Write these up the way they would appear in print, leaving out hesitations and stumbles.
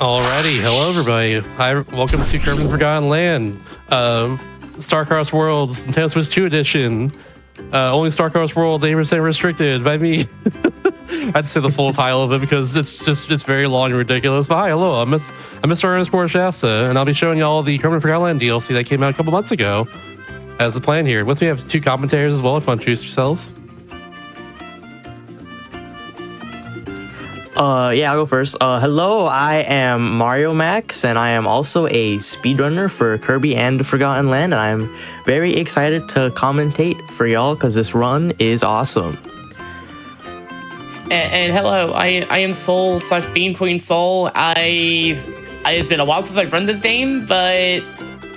Alrighty, hello everybody. Hi, welcome to Kirby Forgotten Land, StarCross Worlds Nintendo Switch 2 edition. Only StarCross Worlds 80% restricted by me. I'd say the full title of it because it's very long and ridiculous. But hi, hello, I'm Mr. Ernest Shasta, and I'll be showing you all the Kirby Forgotten Land DLC that came out a couple months ago. As the plan here. With me, I have two commentators as well. If you want to introduce yourselves. Yeah, I'll go first. Hello, I am Mariomaxx, and I am also a speedrunner for Kirby and the Forgotten Land, and I'm very excited to commentate for y'all because this run is awesome. And hello, I am Soul / BeamQueenSol. It's been a while since I've run this game, but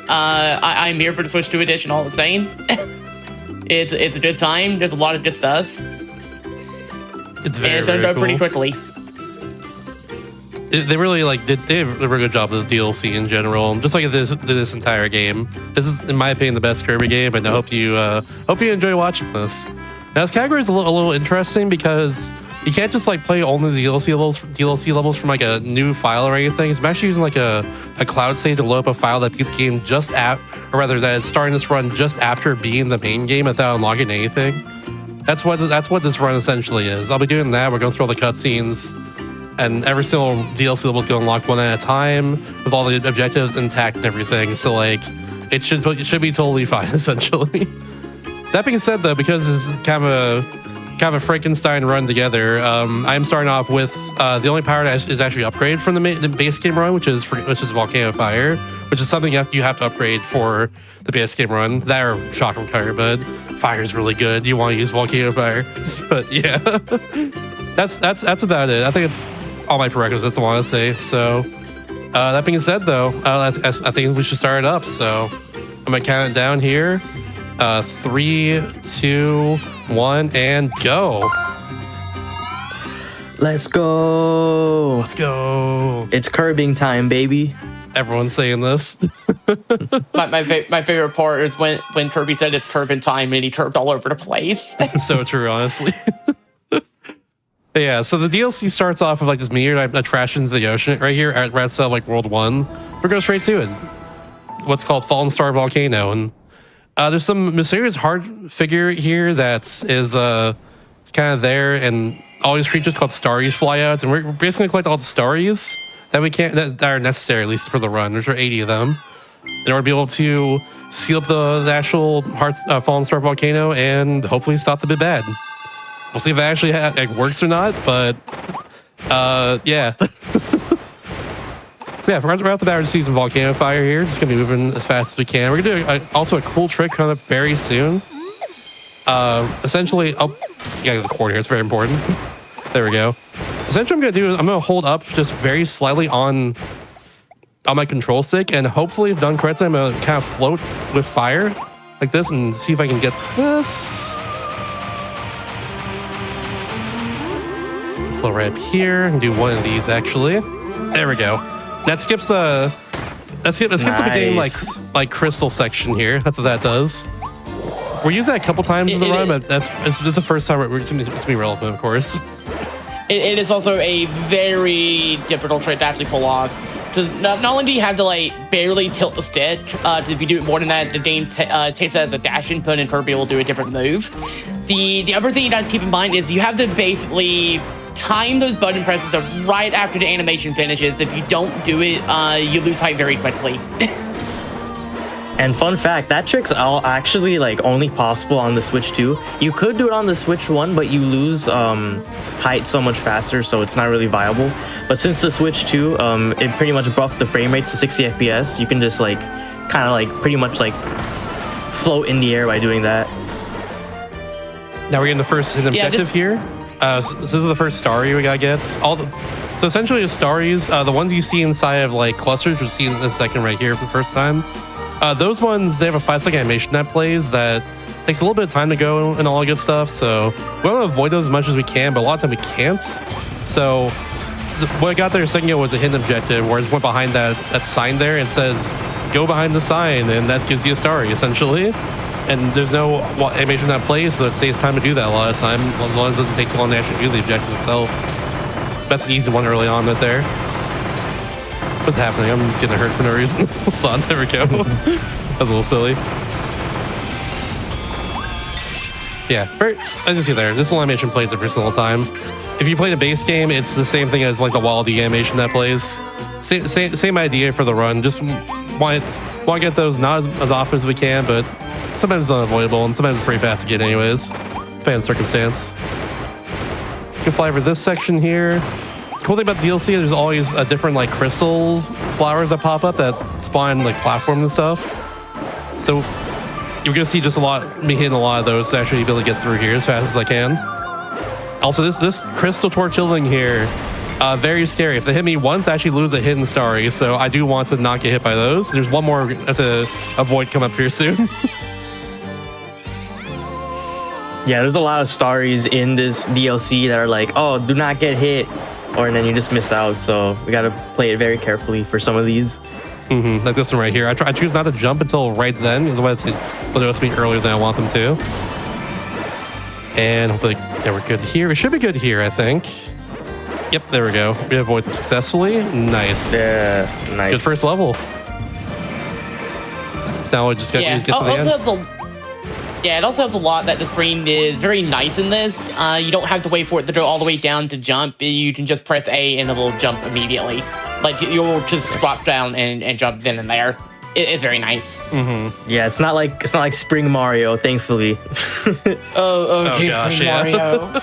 I'm here for the Switch 2 edition all the same. It's a good time. There's a lot of good stuff. It's very, and it's done pretty quickly. They really did a really good job of this DLC in general, just like this entire game. This is, in my opinion, the best Kirby game, and I hope you enjoy watching this. Now, this category is a little interesting because you can't just play only the DLC levels from a new file or anything. I'm actually using a cloud save to load up a file that beat the game that is starting this run just after being the main game without unlocking anything. That's what this run essentially is. I'll be doing that. We're going through all the cutscenes. And every single DLC level is going to unlock one at a time with all the objectives intact and everything. So it should be totally fine essentially. That being said, though, because this is kind of a Frankenstein run together, I'm starting off with the only power that is actually upgraded from the base game run, which is Volcano Fire, which is something you have to upgrade for the base game run. That or Shock and Fire, but Fire is really good. You want to use Volcano Fire, but yeah, that's about it. I think it's all my prerequisites I want to say. So that being said, though, I think we should start it up. So I'm gonna count it down here. 3, 2, 1, and go. Let's go. Let's go. It's curbing time, baby. Everyone's saying this. my favorite part is when Kirby said it's curbing time and he curbed all over the place. So true, honestly. Yeah, so the DLC starts off with this meteor that trash into the ocean right here at Red Cell World 1. We're going straight to it. What's called Fallen Star Volcano. And there's some mysterious hard figure here that is kind of there, and all these creatures called Starries fly out, and we're basically collect all the Starries that are necessary, at least for the run. There's 80 of them in order to be able to seal up the actual Fallen Star Volcano and hopefully stop the big bad. We'll see if it actually works or not, but yeah. So yeah, right off the bat, we're just using Volcano Fire here. Just gonna be moving as fast as we can. We're gonna do also a cool trick coming up very soon. Essentially, yeah, the cord here. It's very important. There we go. Essentially, I'm gonna hold up just very slightly on my control stick, and hopefully, if done correctly, I'm gonna kind of float with fire like this and see if I can get this. Float right up here and do one of these actually. There we go. That skips the beginning like crystal section here. That's what that does. We're using that a couple times in the run, but it's the first time it's gonna be relevant, of course. It is also a very difficult trick to actually pull off. Because not only do you have to barely tilt the stick, if you do it more than that, the game takes that as a dash input and Kirby will do a different move. The other thing you gotta keep in mind is you have to basically time those button presses right after the animation finishes. If you don't do it, you lose height very quickly. And fun fact, that trick's actually only possible on the Switch 2. You could do it on the Switch 1, but you lose height so much faster, so it's not really viable. But since the Switch 2, it pretty much buffed the frame rates to 60 FPS, you can just pretty much float in the air by doing that. Now we're getting the first hidden objective here. So this is the first Starry we gotta get. So essentially the Starries, the ones you see inside of clusters, which you'll see in a second right here for the first time. Those ones, they have a 5-second animation that plays that takes a little bit of time to go and all that good stuff. So we want to avoid those as much as we can, but a lot of time we can't. So what I got there a second ago was a hidden objective where I just went behind that sign there and says, go behind the sign, and that gives you a Starry essentially. And there's no animation that plays, so it saves time to do that a lot of time, as long as it doesn't take too long to actually do the objective itself. That's an easy one early on right there. What's happening? I'm getting hurt for no reason. Hold on, there we go. That was a little silly. Yeah, as you see there, this animation plays every single time. If you play the base game, it's the same thing as like the Wall-E animation that plays. Same idea for the run. Just want to get those not as often as we can, but sometimes it's unavoidable, and sometimes it's pretty fast to get anyways, depending on circumstance. You can fly over this section here. Cool thing about the DLC, there's always a different like crystal flowers that pop up that spawn like platforms and stuff. So you're gonna see just me hitting a lot of those to actually be able to get through here as fast as I can. Also, this crystal torch thing here, very scary. If they hit me once, I actually lose a hidden starry. So I do want to not get hit by those. There's one more to avoid come up here soon. Yeah, there's a lot of starries in this DLC that are like, oh, do not get hit, and then you just miss out. So we gotta play it very carefully for some of these. Like this one right here. I choose not to jump until right then, otherwise they'll notice me earlier than I want them to. And hopefully, yeah, we're good here. We should be good here, I think. Yep, there we go. We avoid them successfully. Nice. Yeah, nice. Good first level. So now we just got to get to the end. Yeah, it also helps a lot that the screen is very nice in this. You don't have to wait for it to go all the way down to jump. You can just press A and it will jump immediately. Like you'll just drop down and jump then and there. It's very nice. Yeah, it's not like Spring Mario, thankfully. oh geez, gosh, Spring Mario.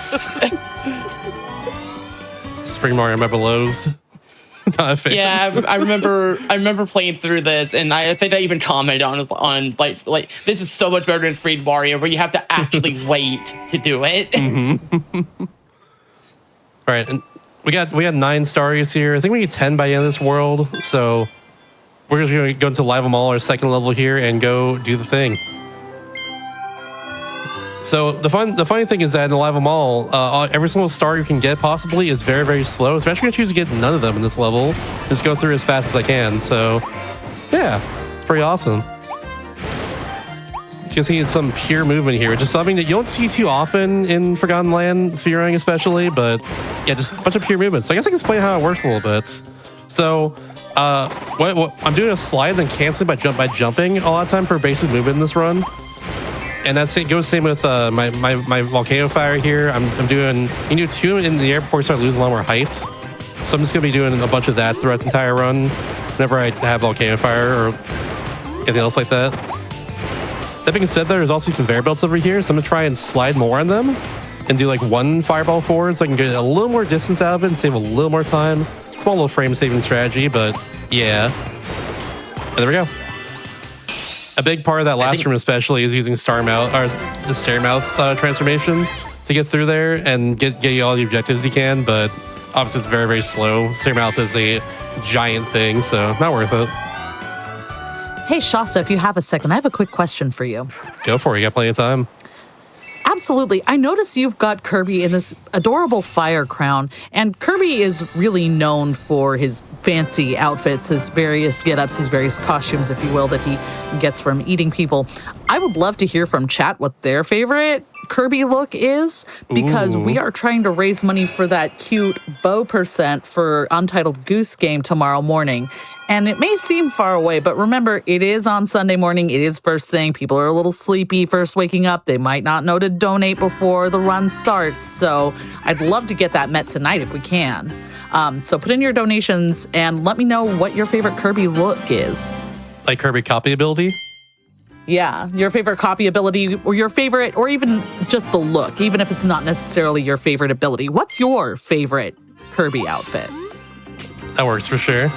Spring Mario, I'm beloved. Not a fan. Yeah, I remember playing through this, and I think I even commented on like this is so much better than Spring Mario, where you have to actually wait to do it. All right, and we got 9 starries here. I think we need 10 by the end of this world. So we're just gonna go into Live 'em All, our second level here, and go do the thing. So the funny thing is that in the Live 'em All, every single star you can get possibly is very, very slow. So I'm actually gonna choose to get none of them in this level. Just go through as fast as I can. So yeah, it's pretty awesome. You can see some pure movement here, which is something that you don't see too often in Forgotten Land speedrunning especially, but yeah, just a bunch of pure movement. So I guess I can explain how it works a little bit. So what I'm doing a slide and canceling by jumping a lot of time for basic movement in this run. And it goes same with my volcano fire here. I'm doing, you can do 2 in the air before you start losing a lot more heights. So I'm just gonna be doing a bunch of that throughout the entire run whenever I have volcano fire or anything else like that. That being said, there's also conveyor belts over here, so I'm gonna try and slide more on them and do like 1 fireball forward so I can get a little more distance out of it and save a little more time. Small little frame saving strategy, but yeah. And there we go. A big part of that last room especially is using the stair mouth transformation to get through there and get you all the objectives you can, but obviously it's very, very slow. Stair mouth is a giant thing, so not worth it. Hey, Shasta, if you have a second, I have a quick question for you. Go for it, you got plenty of time. Absolutely. I notice you've got Kirby in this adorable fire crown, and Kirby is really known for his fancy outfits, his various get-ups, his various costumes, if you will, that he gets from eating people. I would love to hear from chat what their favorite Kirby look is, because we are trying to raise money for that cute bow percent for Untitled Goose Game tomorrow morning. And it may seem far away, but remember, it is on Sunday morning. It is first thing. People are a little sleepy first waking up. They might not know to donate before the run starts. So I'd love to get that met tonight if we can. So put in your donations and let me know what your favorite Kirby look is. Like Kirby copy ability? Yeah, your favorite copy ability or your favorite, or even just the look, even if it's not necessarily your favorite ability. What's your favorite Kirby outfit? That works for sure.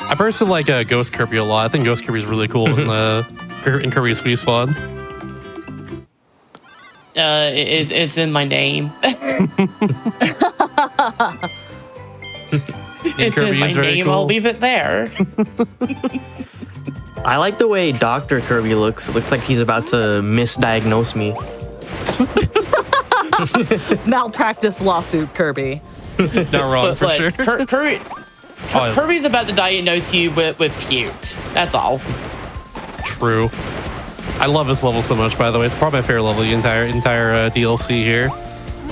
I personally like Ghost Kirby a lot. I think Ghost Kirby is really cool in Kirby's Squeeze Squad. It's in my name. It's in my name. Cool. I'll leave it there. I like the way Dr. Kirby looks. It looks like he's about to misdiagnose me. Malpractice lawsuit, Kirby. Not wrong, for sure. Kirby's about to diagnose you with cute. That's all. True. I love this level so much, by the way. It's probably my favorite level, the entire DLC here.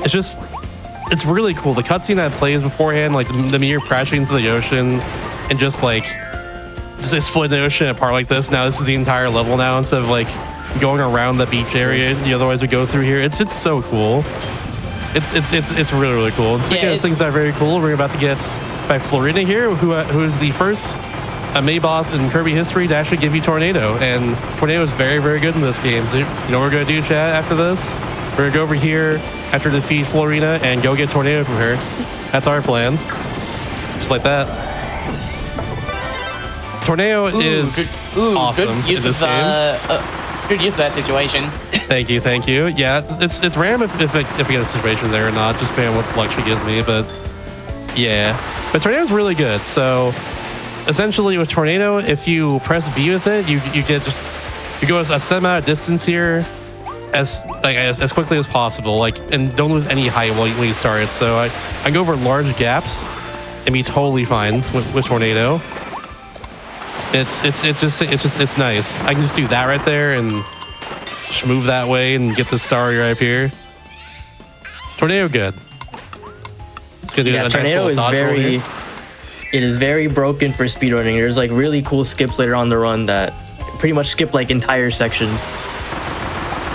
It's really cool. The cutscene that plays beforehand, like the mirror crashing into the ocean, and just like split the ocean apart like this. Now this is the entire level now instead of like going around the beach area you otherwise would go through here. It's so cool. It's really, really cool. And speaking of things that are very cool, we're about to get by Florina here, who is the first May boss in Kirby history to actually give you Tornado. And Tornado is very, very good in this game. So you know what we're going to do, chat, after this? We're going to go over here after defeat Florina and go get Tornado from her. That's our plan. Just like that. Tornado is awesome good use in this of, game. good use of that situation. Thank you. Yeah, it's random if I get a situation there or not, just depending on what luck she gives me. But yeah, but Tornado's really good. So essentially, with Tornado, if you press B with it, you go a set amount of distance here as quickly as possible. Like, and don't lose any height when you start it. So I go over large gaps and be totally fine with Tornado. It's nice. I can just do that right there and just move that way and get the starry right up here. Tornado good. It's gonna do a nice Tornado little is dodge roll here. it is very broken for speedrunning. There's like really cool skips later on the run that pretty much skip like entire sections.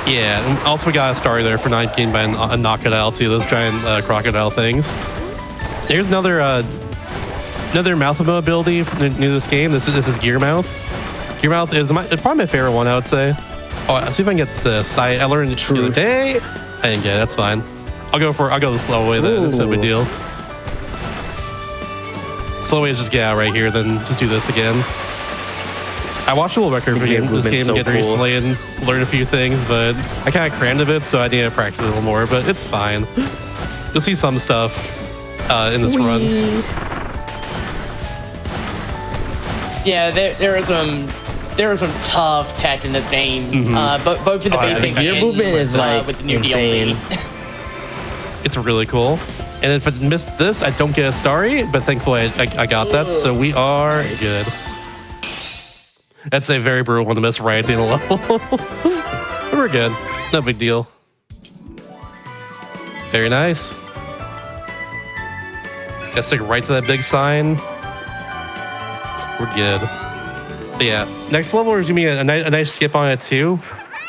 Yeah, and also we got a star there for not getting by a knockout too. Those giant crocodile things. There's another mouth ability near this game. This is Gear Mouth. Gear Mouth is probably my favorite one, I would say. Oh, I'll see if I can get this. I learned it the other day. I didn't get it. That's fine. I'll go the slow way then. It's no big deal. Slow way is just get out right here, then just do this again. I watched a little record for this game again recently and learned a few things, but I kind of crammed a bit, so I need to practice it a little more, but it's fine. You'll see some stuff in this run. Yeah, there are some tough tech in this game. Both for the basic your movement is like with the new insane. DLC. It's really cool. And if I missed this, I don't get a starry, but thankfully I got that, so we are good. That's a very brutal one to miss right at the end of the level. But we're good. No big deal. Very nice. Gotta stick right to that big sign. We're good. But yeah, next level is gonna be a nice skip on it too,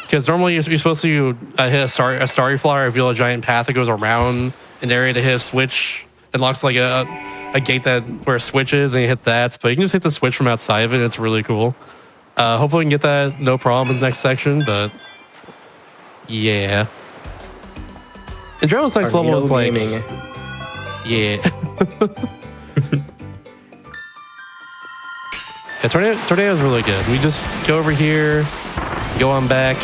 because normally you're supposed to hit a starry flower, reveal a giant path that goes around an area to hit a switch. It locks like a gate where a switch is, and you hit that. But you can just hit the switch from outside of it. It's really cool. Hopefully we can get that no problem in the next section. But yeah, and Drone's next level is like yeah. Yeah, Tornado is really good. We just go over here, go on back.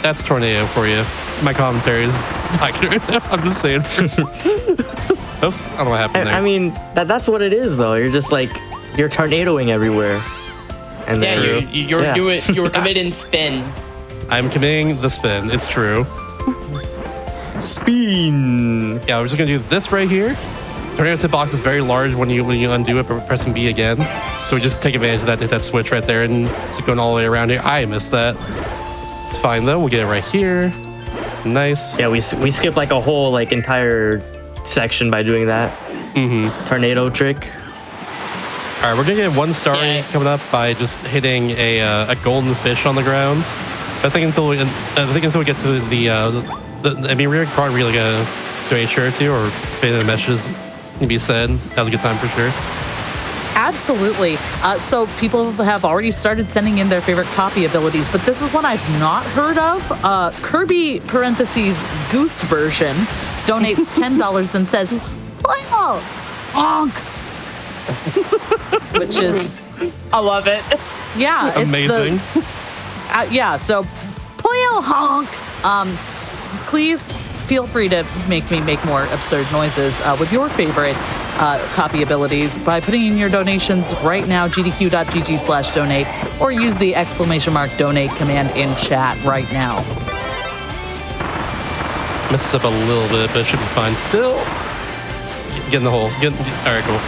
That's Tornado for you. My commentary is accurate. I'm just saying. Oops, I don't know what happened there. I mean, that's what it is, though. You're just like, you're tornadoing everywhere. And you're committing spin. I'm committing the spin. It's true. Spin. Yeah, we're just gonna do this right here. Tornado's hitbox is very large when you undo it, but pressing B again. So we just take advantage of that, hit that switch right there, and it's going all the way around here. I missed that. It's fine though. We'll get it right here. Nice. Yeah, we skip like a whole like entire section by doing that. Tornado trick. All right, we're gonna get one star coming up by just hitting a golden fish on the ground. I think until we get to the I mean, we're probably really gonna do a shirt too, or fade the messages to be said. That was a good time for sure. Absolutely. So people have already started sending in their favorite copy abilities, but this is one I've not heard of. Kirby parentheses Goose version donates $10 and says, "Playo, honk," which is, I love it. yeah, it's amazing. Yeah. So Playo honk. Please feel free to make me make more absurd noises with your favorite copy abilities by putting in your donations right now, gdq.gg/donate, or use the !donate command in chat right now. Messes up a little bit, but it should be fine still. Get in the hole. All right, cool.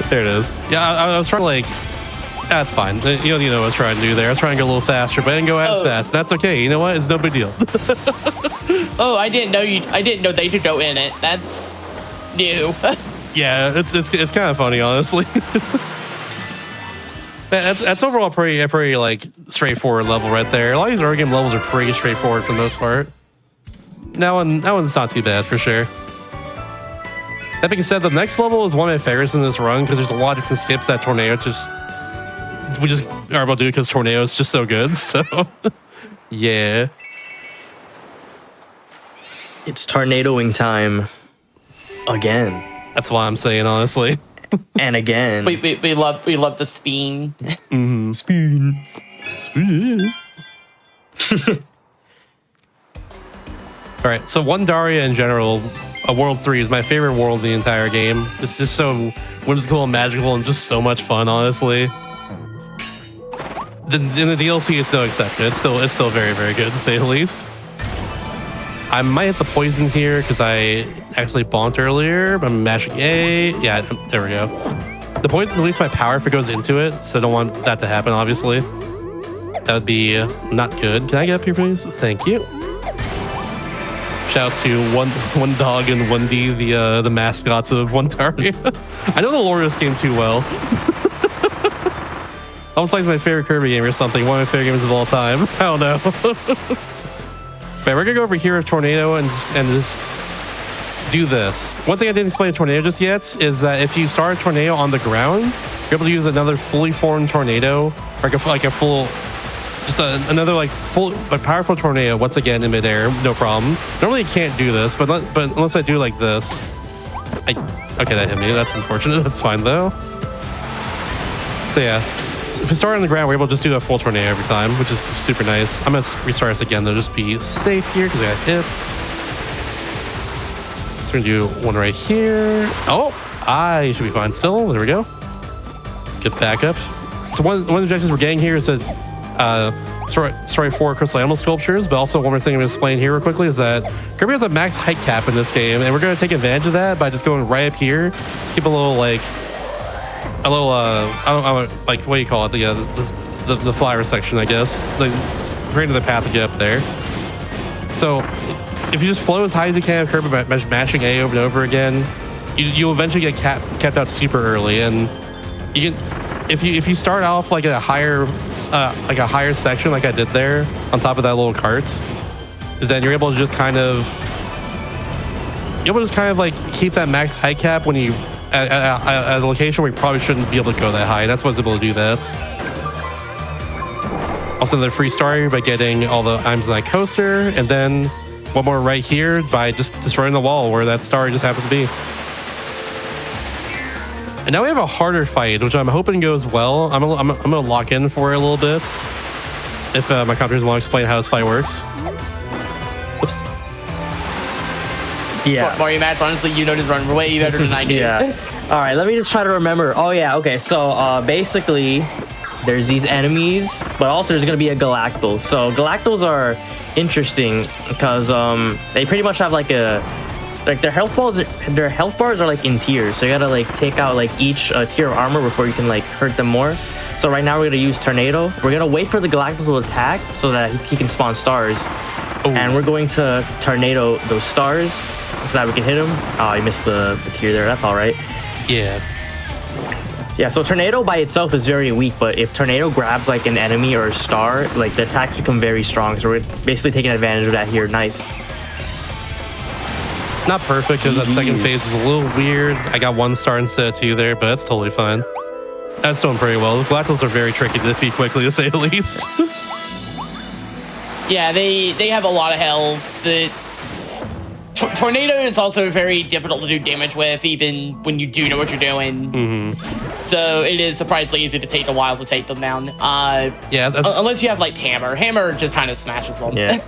There it is. Yeah, I was trying to like, that's fine. You know what I was trying to do there. I was trying to go a little faster, but I didn't go as fast. That's okay. You know what? It's no big deal. Oh, I didn't know they could go in it. That's new. Yeah, it's kind of funny, honestly. That's overall a pretty like straightforward level right there. A lot of these early game levels are pretty straightforward for the most part. That one's not too bad for sure. That being said, the next level is one of my favorites in this run because there's a lot of different skips that Tornado we just are able to do because Tornado is just so good. So yeah, It's tornadoing time again that's what I'm saying, honestly. and again. We love the spin. Spoon. All right, so One Daria in general, World 3 is my favorite world in the entire game. It's just so whimsical and magical and just so much fun, honestly. In the DLC, it's no exception. It's still very, very good, to say the least. I might hit the poison here because I actually bonked earlier, but I'm mashing A. Yeah, there we go. The poison deletes my power if it goes into it, so I don't want that to happen, obviously. That would be not good. Can I get up here, please? Thank you. Shouts to one dog and 1D, the mascots of One Daria. I know the lore of this game too well. Almost like my favorite Kirby game or something. One of my favorite games of all time. I don't know. But we're gonna go over here with Tornado and just do this. One thing I didn't explain to Tornado just yet is that if you start a Tornado on the ground, you're able to use another fully formed Tornado, like a full. Just another like powerful Tornado once again in midair, no problem. Normally you can't do this, but unless I do like this, okay, that hit me. That's unfortunate. That's fine though. So yeah, if we start on the ground, we're able to just do a full Tornado every time, which is super nice. I'm gonna restart this again though, just be safe here because I got hit. So we're gonna do one right here. Oh, I should be fine still. There we go. Get back up. So one of the objectives we're getting here is to destroy 4 crystal animal sculptures, but also one more thing I'm going to explain here real quickly is that Kirby has a max height cap in this game, and we're going to take advantage of that by just going right up here, skip a little I don't like, what do you call it, the flower section, I guess, like right into the path to get up there. So if you just flow as high as you can with Kirby by mashing A over and over again, you'll eventually get kept out super early, and you can. If you start off like at a higher section like I did there on top of that little cart, then you're able to just kind of like keep that max height cap when you at a location where you probably shouldn't be able to go that high. That's what's able to do that. Also another free star here by getting all the items in that coaster, and then one more right here by just destroying the wall where that star just happens to be. And now we have a harder fight, which I'm hoping goes well. I'm gonna lock in for it a little bit. If my commenters want to explain how this fight works. Oops. Yeah. Mariomaxx, honestly, you know this run way better than I do. Yeah. All right, let me just try to remember. Oh yeah, okay. So basically, there's these enemies, but also there's gonna be a Galactal. So Galactals are interesting because they pretty much have like their health bars are like in tiers, so you gotta like take out like each tier of armor before you can like hurt them more. So right now we're gonna use Tornado. We're gonna wait for the Galactus to attack so that he can spawn stars. Ooh. And we're going to Tornado those stars so that we can hit him. Oh, you missed the tier there. That's all right. Yeah. Yeah, so Tornado by itself is very weak, but if Tornado grabs like an enemy or a star, like the attacks become very strong. So we're basically taking advantage of that here. Nice. Not perfect because that second phase is a little weird. I got 1 star instead of 2 there, but that's totally fine. That's doing pretty well. The Galactals are very tricky to defeat quickly, to say the least. Yeah, they have a lot of health. The Tornado is also very difficult to do damage with, even when you do know what you're doing. Mm-hmm. So it is surprisingly easy to take a while to take them down. Yeah, unless you have like Hammer. Hammer just kind of smashes them. Yeah.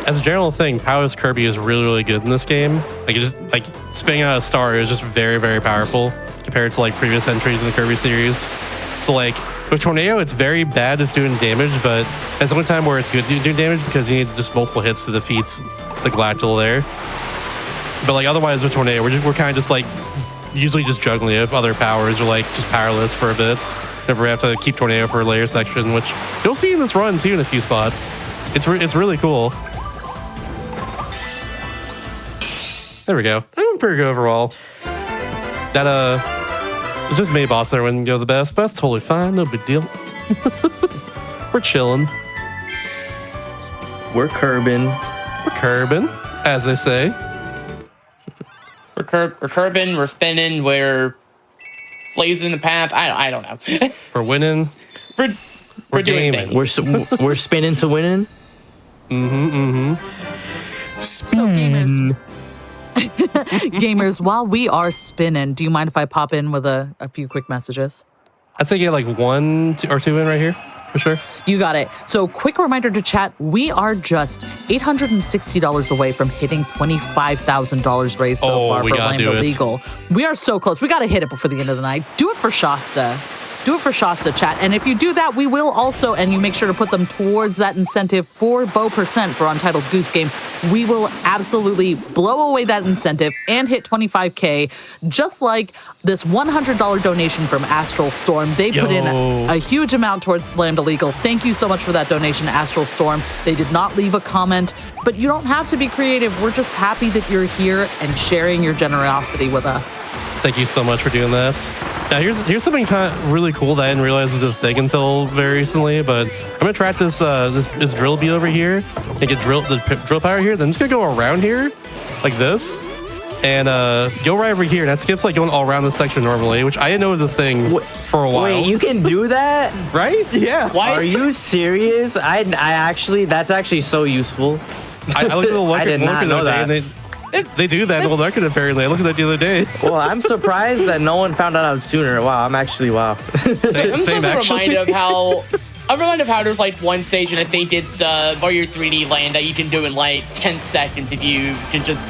As a general thing, Powerless Kirby is really, really good in this game. Like, it just like spinning out a star is just very, very powerful compared to like previous entries in the Kirby series. So like with Tornado, it's very bad at doing damage, but that's the only time where it's good to do damage because you need just multiple hits to defeat the Galactal there. But like otherwise with Tornado, we're kind of just like usually just juggling it with other powers or like just powerless for a bit. Never have to keep Tornado for a layer section, which you'll see in this run too in a few spots. It's really cool. There we go. I'm pretty good overall. That it's just made boss there wouldn't go the best, but that's totally fine. No big deal. We're chilling. We're curbing. We're curbing, as they say. We're curbing, we're spinning, we're blazing the path. I don't know. We're winning. We're doing gaming. things. We're spinning to winning. So gamers, gamers, while we are spinning, do you mind if I pop in with a few quick messages? I'd say get like 1 or 2 in right here, for sure. You got it. So quick reminder to chat, we are just $860 away from hitting $25,000 raised so far for Lambda Legal. We are so close. We got to hit it before the end of the night. Do it for Shasta. Do it for Shasta, chat. And if you do that, we will also, and you make sure to put them towards that incentive for Bow% for Untitled Goose Game, we will absolutely blow away that incentive and hit 25K, just like this $100 donation from Astral Storm. They put in a huge amount towards Lambda Legal. Thank you so much for that donation, Astral Storm. They did not leave a comment, but you don't have to be creative. We're just happy that you're here and sharing your generosity with us. Thank you so much for doing that. Now, here's something kind of really cool that I didn't realize was a thing until very recently, but I'm gonna track this this drill beat over here and get the drill power here. Then I'm just gonna go around here like this and go right over here. And that skips like going all around this section normally, which I didn't know was a thing for a while. Wait, you can do that? Right? Yeah. What? Are you serious? I actually, that's actually so useful. I looked at the I did not know that. And they do that in Old Arcade apparently. I looked at that the other day. Well, I'm surprised that no one found that out sooner. Wow, I'm actually wow. I'm reminded of how. I'm reminded of how there's like one stage, and I think it's Mario 3D Land that you can do in like 10 seconds if you can just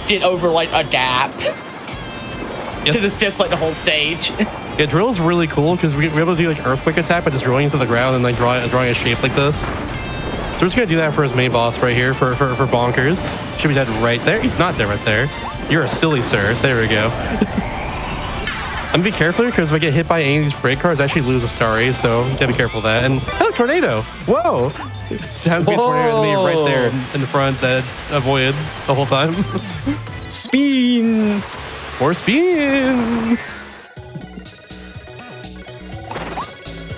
get over like a gap. To the steps like the whole stage. Yeah, drill is really cool because we're able to do like earthquake attack by just drilling into the ground and like drawing a shape like this. So we're just gonna do that for his main boss right here for Bonkers. Should be dead right there. He's not dead right there. You're a silly sir. There we go. I'm gonna be careful because if I get hit by any of these break cards, I actually lose a starry, so gotta be careful of that. And oh, tornado! Whoa! Sounds to be a tornado to me right there in the front that's avoided the whole time. Spin! More spin!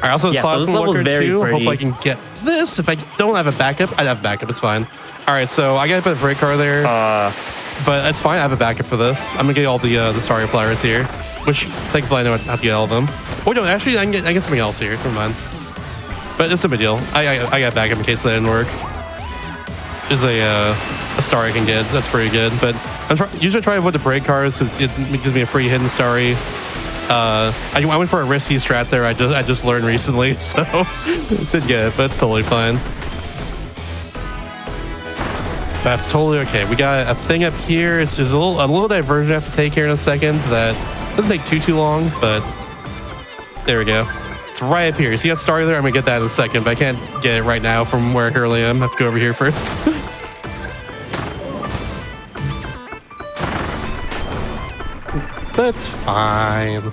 I also saw so this some level's lurker very too. pretty. Hopefully I can get this. If I don't have a backup, I'd have a backup. It's fine. All right, so I got to put a break car there, but it's fine. I have a backup for this. I'm gonna get all the starry flowers here, which thankfully I know how to get all of them. Oh no, actually I can get something else here. Never mind. But it's no big deal. I got backup in case that didn't work. There's a star I can get. So that's pretty good. But I'm usually try to avoid the break cars because it gives me a free hidden starry. I went for a risky strat there. I just learned recently, so didn't get it, but it's totally fine. That's totally okay. We got a thing up here. It's just a little diversion I have to take here in a second. That doesn't take too long, but there we go. It's right up here. You see that star there? I'm gonna get that in a second, but I can't get it right now from where I currently am. I have to go over here first. That's fine.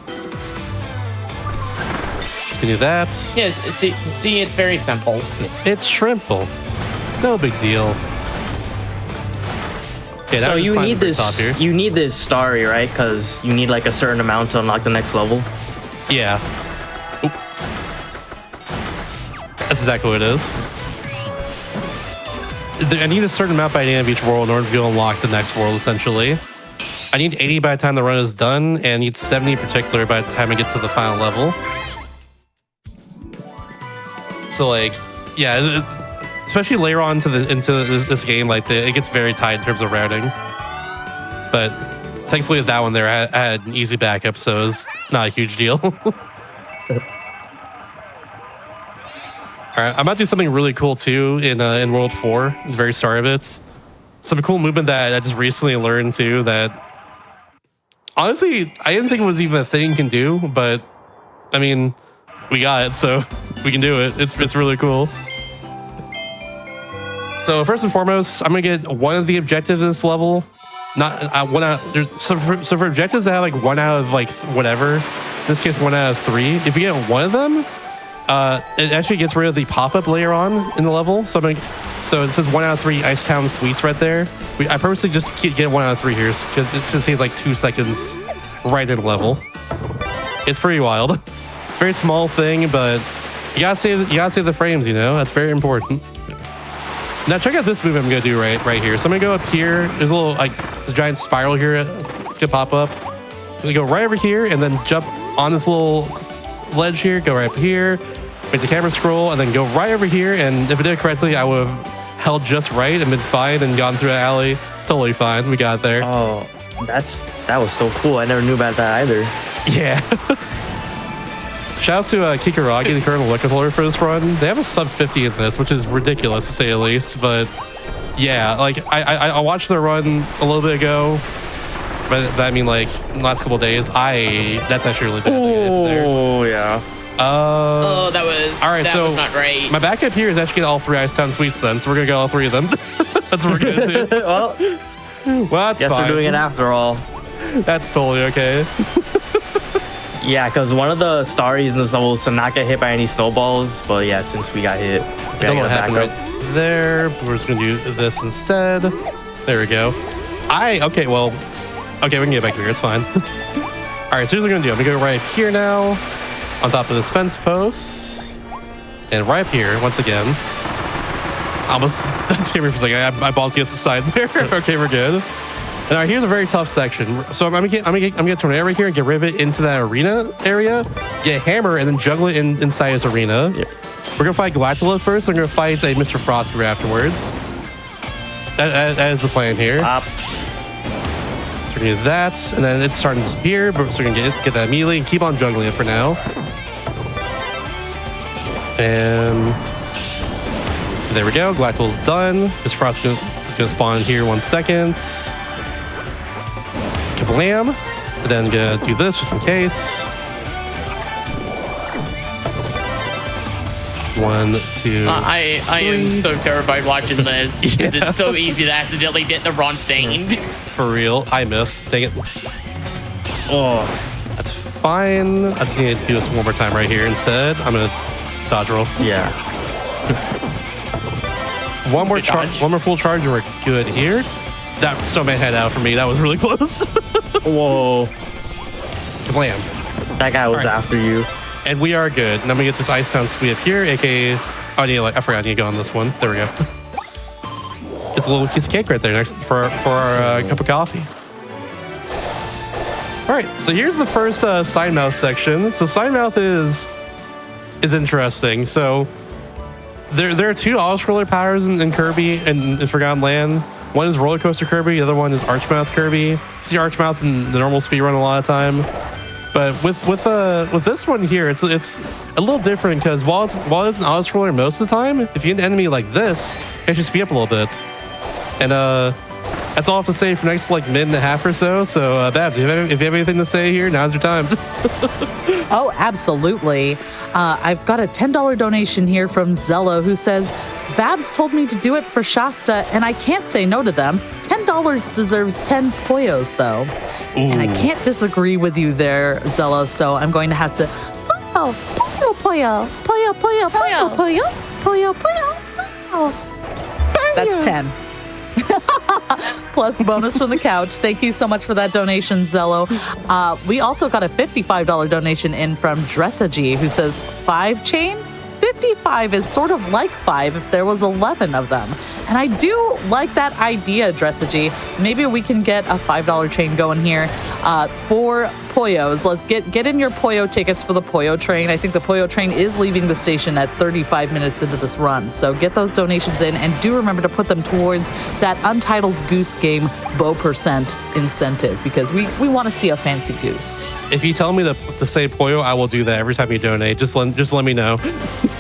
Just gonna do that. Yeah, see, it's very simple. It's shrimple. No big deal. Okay, So you need this. You need this starry, right? Because you need like a certain amount to unlock the next level. Yeah. Oop. That's exactly what it is. I need a certain amount by the end of each world in order to unlock the next world, essentially. I need 80 by the time the run is done, and I need 70 in particular by the time I get to the final level. So, like, yeah, especially later on into this game, like, it gets very tight in terms of routing. But thankfully with that one there, I had an easy backup, so it's not a huge deal. All right, I'm about to do something really cool too in World 4, the very start of it. Some cool movement that I just recently learned too that honestly, I didn't think it was even a thing you can do, but I mean, we got it, so we can do it. It's really cool. So first and foremost, I'm gonna get one of the objectives in this level. Not one out. So for objectives that have like 1 out of like whatever, in this case 1 out of 3. If you get one of them, it actually gets rid of the pop-up later on in the level. So it says 1 out of 3 Icetown Sweets right there. I purposely just get 1 out of 3 here because it seems like 2 seconds right in level. It's pretty wild. It's a very small thing, but you gotta save the frames, you know? That's very important. Now check out this move I'm gonna do right here. So I'm gonna go up here. There's a little this giant spiral here. It's gonna pop up. So you go right over here and then jump on this little ledge here. Go right up here. Make the camera scroll and then go right over here. And if I did it correctly, I would have held just right and been fine and gone through the alley. It's totally fine. We got there. Oh, that was so cool. I never knew about that either. Yeah. Shouts to Kikaragi, the current liquor holder for this run. They have a sub 50 in this, which is ridiculous to say the least. But yeah, like I watched their run a little bit ago, but I mean like in the last couple of days, that's actually really bad. Oh yeah. That was all right. That was not great. My backup here is actually get all 3 Icetown Sweets then, so we're gonna get all 3 of them. That's what we're gonna do. Well, that's guess fine. we're doing it after all. That's totally okay. Yeah, because one of the stories in this level is to not get hit by any snowballs. But yeah, since we got hit, I don't know what happened right there. We're just gonna do this instead. There we go. Okay, we can get back here. It's fine. All right, so here's what I'm gonna do. I'm gonna go right here now, on top of this fence post, and right up here once again. Almost that scared me for a second. I bumped against the side there. Okay, we're good. And all right, here's a very tough section. So I'm gonna get tornado right here and get rivet into that arena area, get hammer, and then juggle it inside this arena. Yep. We're gonna fight Galactula first. I'm gonna fight a Mr. Frostbeard afterwards. That is the plan here. So we're gonna do that, and then it's starting to disappear, but so we're gonna get that immediately and keep on juggling it for now. And there we go. Galactula's done. Mr. Frost is gonna spawn here in 1 second. Kablam. And then gonna do this just in case. 1, 2. I am so terrified watching this because Yeah. it's so easy to accidentally get the wrong thing. For real. I missed. Dang it. Oh, That's fine. I just need to do this one more time right here instead. I'm gonna dodge roll. yeah. One more dodge. one more full charge and we're good here. That still may head out for me. That was really close. Whoa. Kablam. That guy was All right. after you. And we are good. Now I'm gonna get this Icetown Sweet up here, aka I forgot I need to go on this one. There we go. It's a little piece of cake right there next for our cup of coffee. All right, so here's the first side mouth section. So side mouth is interesting. So there are 2 auto-scroller powers in Kirby and in Forgotten Land. One is Roller Coaster Kirby, the other one is Archmouth Kirby. You see Archmouth in the normal speedrun a lot of time. But with this one here, it's a little different because while it's an auto-scroller most of the time, if you hit an enemy like this, it should speed up a little bit. And that's all I have to say for next like minute and a half or so. So Babs, if you have anything to say here, now's your time. Oh, absolutely. I've got a $10 donation here from Zello who says, Babs told me to do it for Shasta, and I can't say no to them. $10 deserves 10 Poyos, though. Ooh. And I can't disagree with you there, Zello, so I'm going to have to... Poyo, poyo, poyo, poyo, poyo, poyo, poyo, poyo, poyo, poyo. That's 10. Plus bonus from the couch. Thank you so much for that donation, Zello. We also got a $55 donation in from Dressagy, who says 5 chain. 55 is sort of like 5 if there was 11 of them. And I do like that idea, Dressagy. Maybe we can get a $5 chain going here for Poyos. Let's get in your Poyo tickets for the Poyo train. I think the Poyo train is leaving the station at 35 minutes into this run. So get those donations in and do remember to put them towards that Untitled Goose Game bow percent incentive because we want to see a fancy goose. If you tell me to say Poyo, I will do that every time you donate. Just let me know.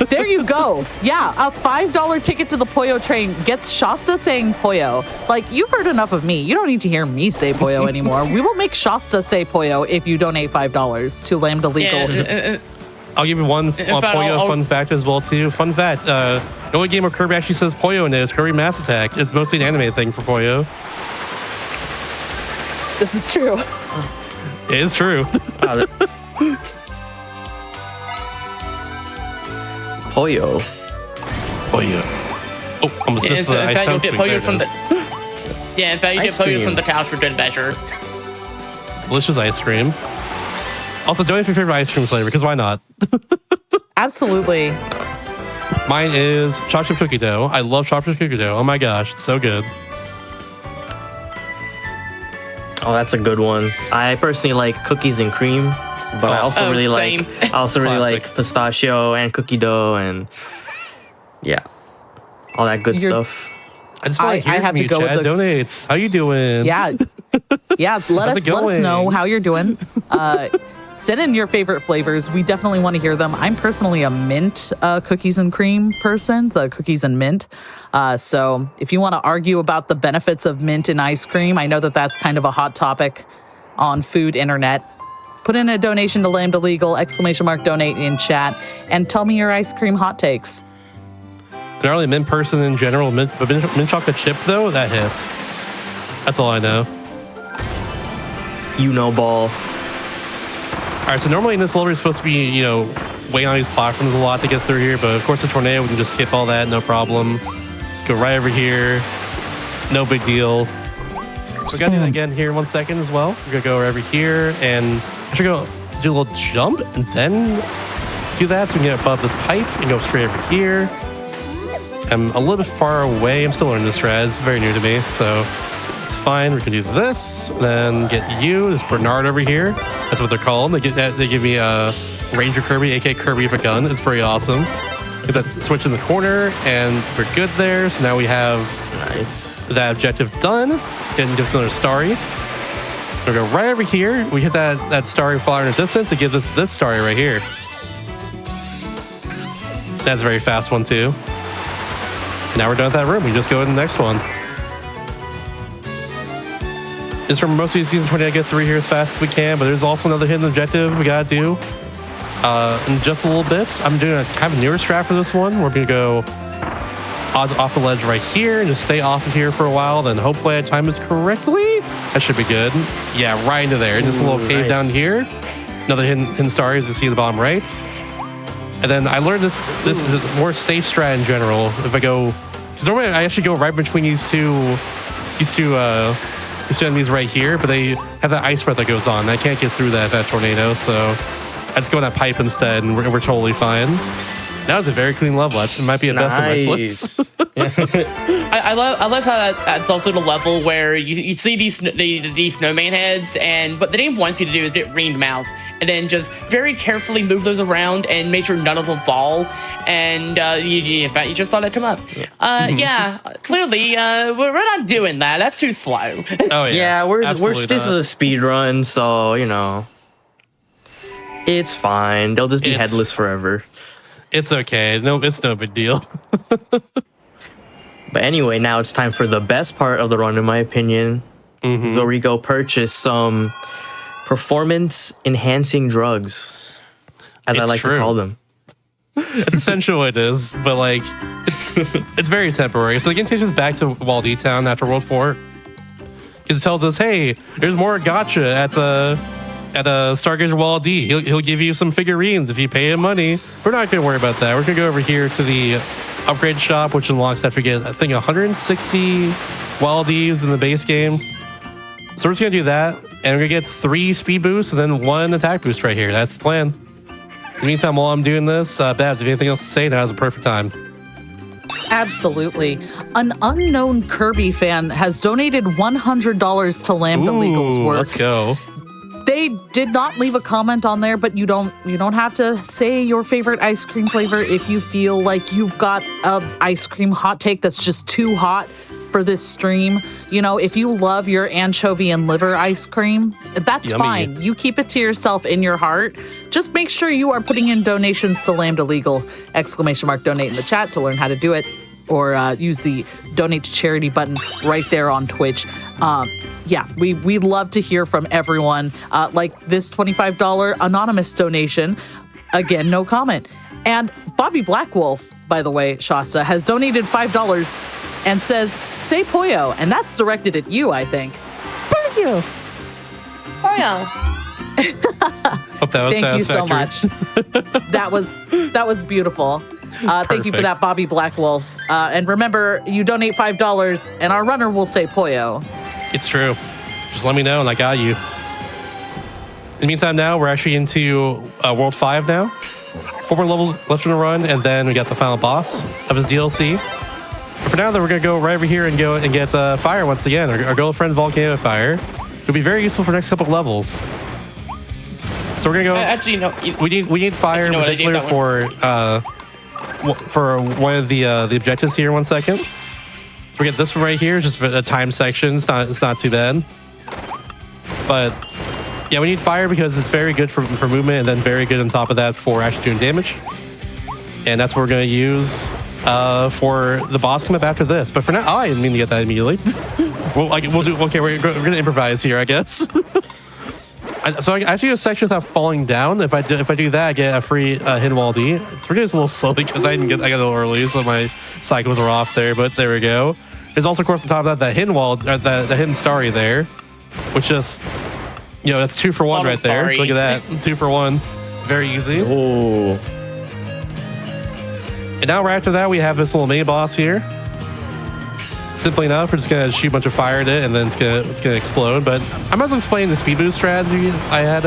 There you go. Yeah, a $5 ticket to the Poyo train gets Shasta saying Poyo. Like, you've heard enough of me. You don't need to hear me say Poyo anymore. We will make Shasta say Poyo if you donate $5 to Lambda Legal. Yeah, I'll give you one fact, Poyo I'll- fun fact as well too. Fun fact: the only game where Kirby actually says Poyo in it is Kirby Mass Attack. It's mostly an anime thing for Poyo. This is true. It is true. Poyo. Poyo. Oh, almost yeah, missed the in ice fact, town you'll get swing. There Poyos it from is. the. Yeah, in fact, you get Ice Poyos cream. from the couch for good measure. delicious ice cream. Also, donate your favorite ice cream flavor, because why not? Absolutely. Mine is chocolate cookie dough. I love chocolate cookie dough. Oh my gosh, it's so good. Oh, that's a good one. I personally like cookies and cream, but I also really same. like Classic. pistachio and cookie dough and yeah, all that good stuff. I just want to hear have from to you, go with Chad. the- Donates. How you doing? Yeah. Yeah. Let How's us it know going? how you're doing. Send in your favorite flavors. We definitely want to hear them. I'm personally a mint cookies and cream person, the cookies and mint. So if you want to argue about the benefits of mint in ice cream, I know that that's kind of a hot topic on food internet. Put in a donation to Lambda Legal, !donate in chat, and tell me your ice cream hot takes. Not really mint person in general, but mint chocolate chip though, that hits. That's all I know. You know, ball. All right, so normally in this level, you're supposed to be, waiting on these platforms a lot to get through here, but of course the tornado, we can just skip all that, no problem. Just go right over here. No big deal. We're gonna do that again here in 1 second as well. We're gonna go over here and I should go do a little jump and then do that so we can get above this pipe and go straight over here. I'm a little bit far away. I'm still learning this strat. It's very new to me, so it's fine. We can do this, then get you. There's Bernard over here. That's what they're called. They give me a Ranger Kirby, aka Kirby with a gun. It's pretty awesome. Get that switch in the corner, and we're good there. So now we have Nice. that objective done. Getting just another starry. We'll go right over here. We hit that starry far in the distance. It gives us this starry right here. That's a very fast one too. Now we're done with that room. We just go to the next one. Just from most of season 20, I get through here as fast as we can, but there's also another hidden objective we gotta do in just a little bit. I'm doing a kind of newer strat for this one. We're gonna go off the ledge right here and just stay off of here for a while. Then hopefully I time this correctly. That should be good. Yeah, right into there. Just a little cave nice. down here. Another hidden star as you see at the bottom right. And then I learned this is a more safe strat in general. If I go, because normally I actually go right between these two enemies right here, but they have that ice breath that goes on. I can't get through that tornado, so I just go in that pipe instead, and we're totally fine. That was a very clean level. It might be the best of my splits. I love how that's also the level where you see these snowman heads, but the game wants you to do is get ringed mouth, and then just very carefully move those around and make sure none of them fall. And in fact, you just saw that come up. Yeah, clearly we're not doing that. That's too slow. Oh Yeah, this is a speed run, so it's fine. They'll just be headless forever. It's okay. No, it's no big deal. But anyway, now it's time for the best part of the run, in my opinion. Is where we go purchase some performance-enhancing drugs, as I It's like true. to call them. It's essentially what it is, but like, it's very temporary. So the game takes us back to Wall D Town after World 4. Because it tells us, hey, there's more gotcha at Stargazer Wall D. He'll give you some figurines if you pay him money. We're not going to worry about that. We're going to go over here to the upgrade shop, which unlocks after we get, I think, 160 Wall Ds in the base game. So we're just going to do that, and we're going to get 3 speed boosts and then 1 attack boost right here. That's the plan. In the meantime, while I'm doing this, Babs, if you have anything else to say, now's the perfect time. Absolutely. An unknown Kirby fan has donated $100 to Lambda Legal's work. Let's go. They did not leave a comment on there, but you don't have to say your favorite ice cream flavor if you feel like you've got a ice cream hot take that's just too hot for this stream. If you love your anchovy and liver ice cream, that's Yummy. fine. You keep it to yourself in your heart. Just make sure you are putting in donations to Lambda Legal, ! Donate in the chat to learn how to do it, or use the donate to charity button right there on Twitch. Yeah, we love to hear from everyone. Like this $25 anonymous donation. Again, no comment. And Bobby Blackwolf, by the way, Shasta, has donated $5 and says, say Pollo. And that's directed at you, I think. Pollo. Pollo. Hope that was Thank you so satisfactory. much. That was beautiful. Thank you for Perfect. that, Bobby Blackwolf. And remember, you donate $5 and our runner will say Pollo. It's true. Just let me know and I got you. In the meantime, now we're actually into World 5 now. 4 more levels left in the run, and then we got the final boss of his DLC. But for now, though, we're gonna go right over here and go and get Fire once again. Our girlfriend Volcano Fire. It'll be very useful for the next couple of levels. So we're gonna go. Actually, no. We need Fire in particular for one of the objectives here. 1 second. We get this one right here, just for a time section. It's not too bad. But yeah, we need Fire because it's very good for movement, and then very good on top of that for actually doing damage. And that's what we're going to use for the boss coming up after this. But for now, I didn't mean to get that immediately. We'll do. Okay, we're going to improvise here, I guess. So I actually do a section without falling down. If I do that, I get a free hidden wall D. It's really just a little slowly because I got a little early, so my cycles are off there. But there we go. There's also, of course, on top of that hidden wall, the hidden starry there, which just, that's 2 for 1 right there. Look at that, 2 for 1, very easy. Oh. And now right after that, we have this little mini boss here. Simply enough, we're just gonna shoot a bunch of fire at it, and then it's gonna explode. But I might as well explain the speed boost strategy I had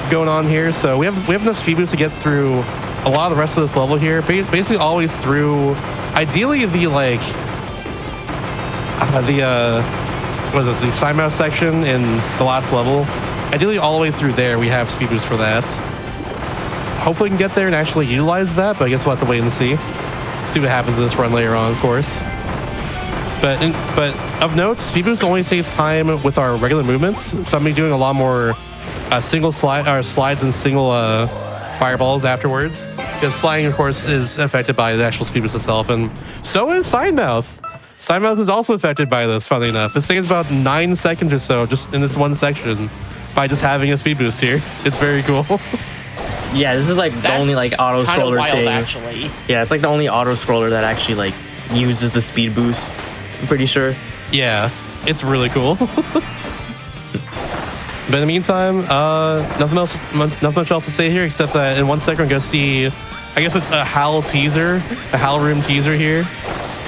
going on here. So we have enough speed boost to get through a lot of the rest of this level here. Basically, all the way through. Ideally, the side mount section in the last level. Ideally, all the way through there, we have speed boost for that. Hopefully, we can get there and actually utilize that. But I guess we'll have to wait and see what happens in this run later on, of course. But of note, speed boost only saves time with our regular movements. So I'm gonna be doing a lot more single slides and single fireballs afterwards. Because sliding, of course, is affected by the actual speed boost itself, and so is side mouth. Side mouth is also affected by this, funnily enough. This thing is about 9 seconds or so just in this one section by just having a speed boost here. It's very cool. Yeah, this is like the only like auto scroller thing. Actually. Yeah, it's like the only auto scroller that actually like uses the speed boost. I'm pretty sure. Yeah, it's really cool. But in the meantime, nothing much else to say here except that in 1 second we're gonna see, I guess it's a HAL room teaser here.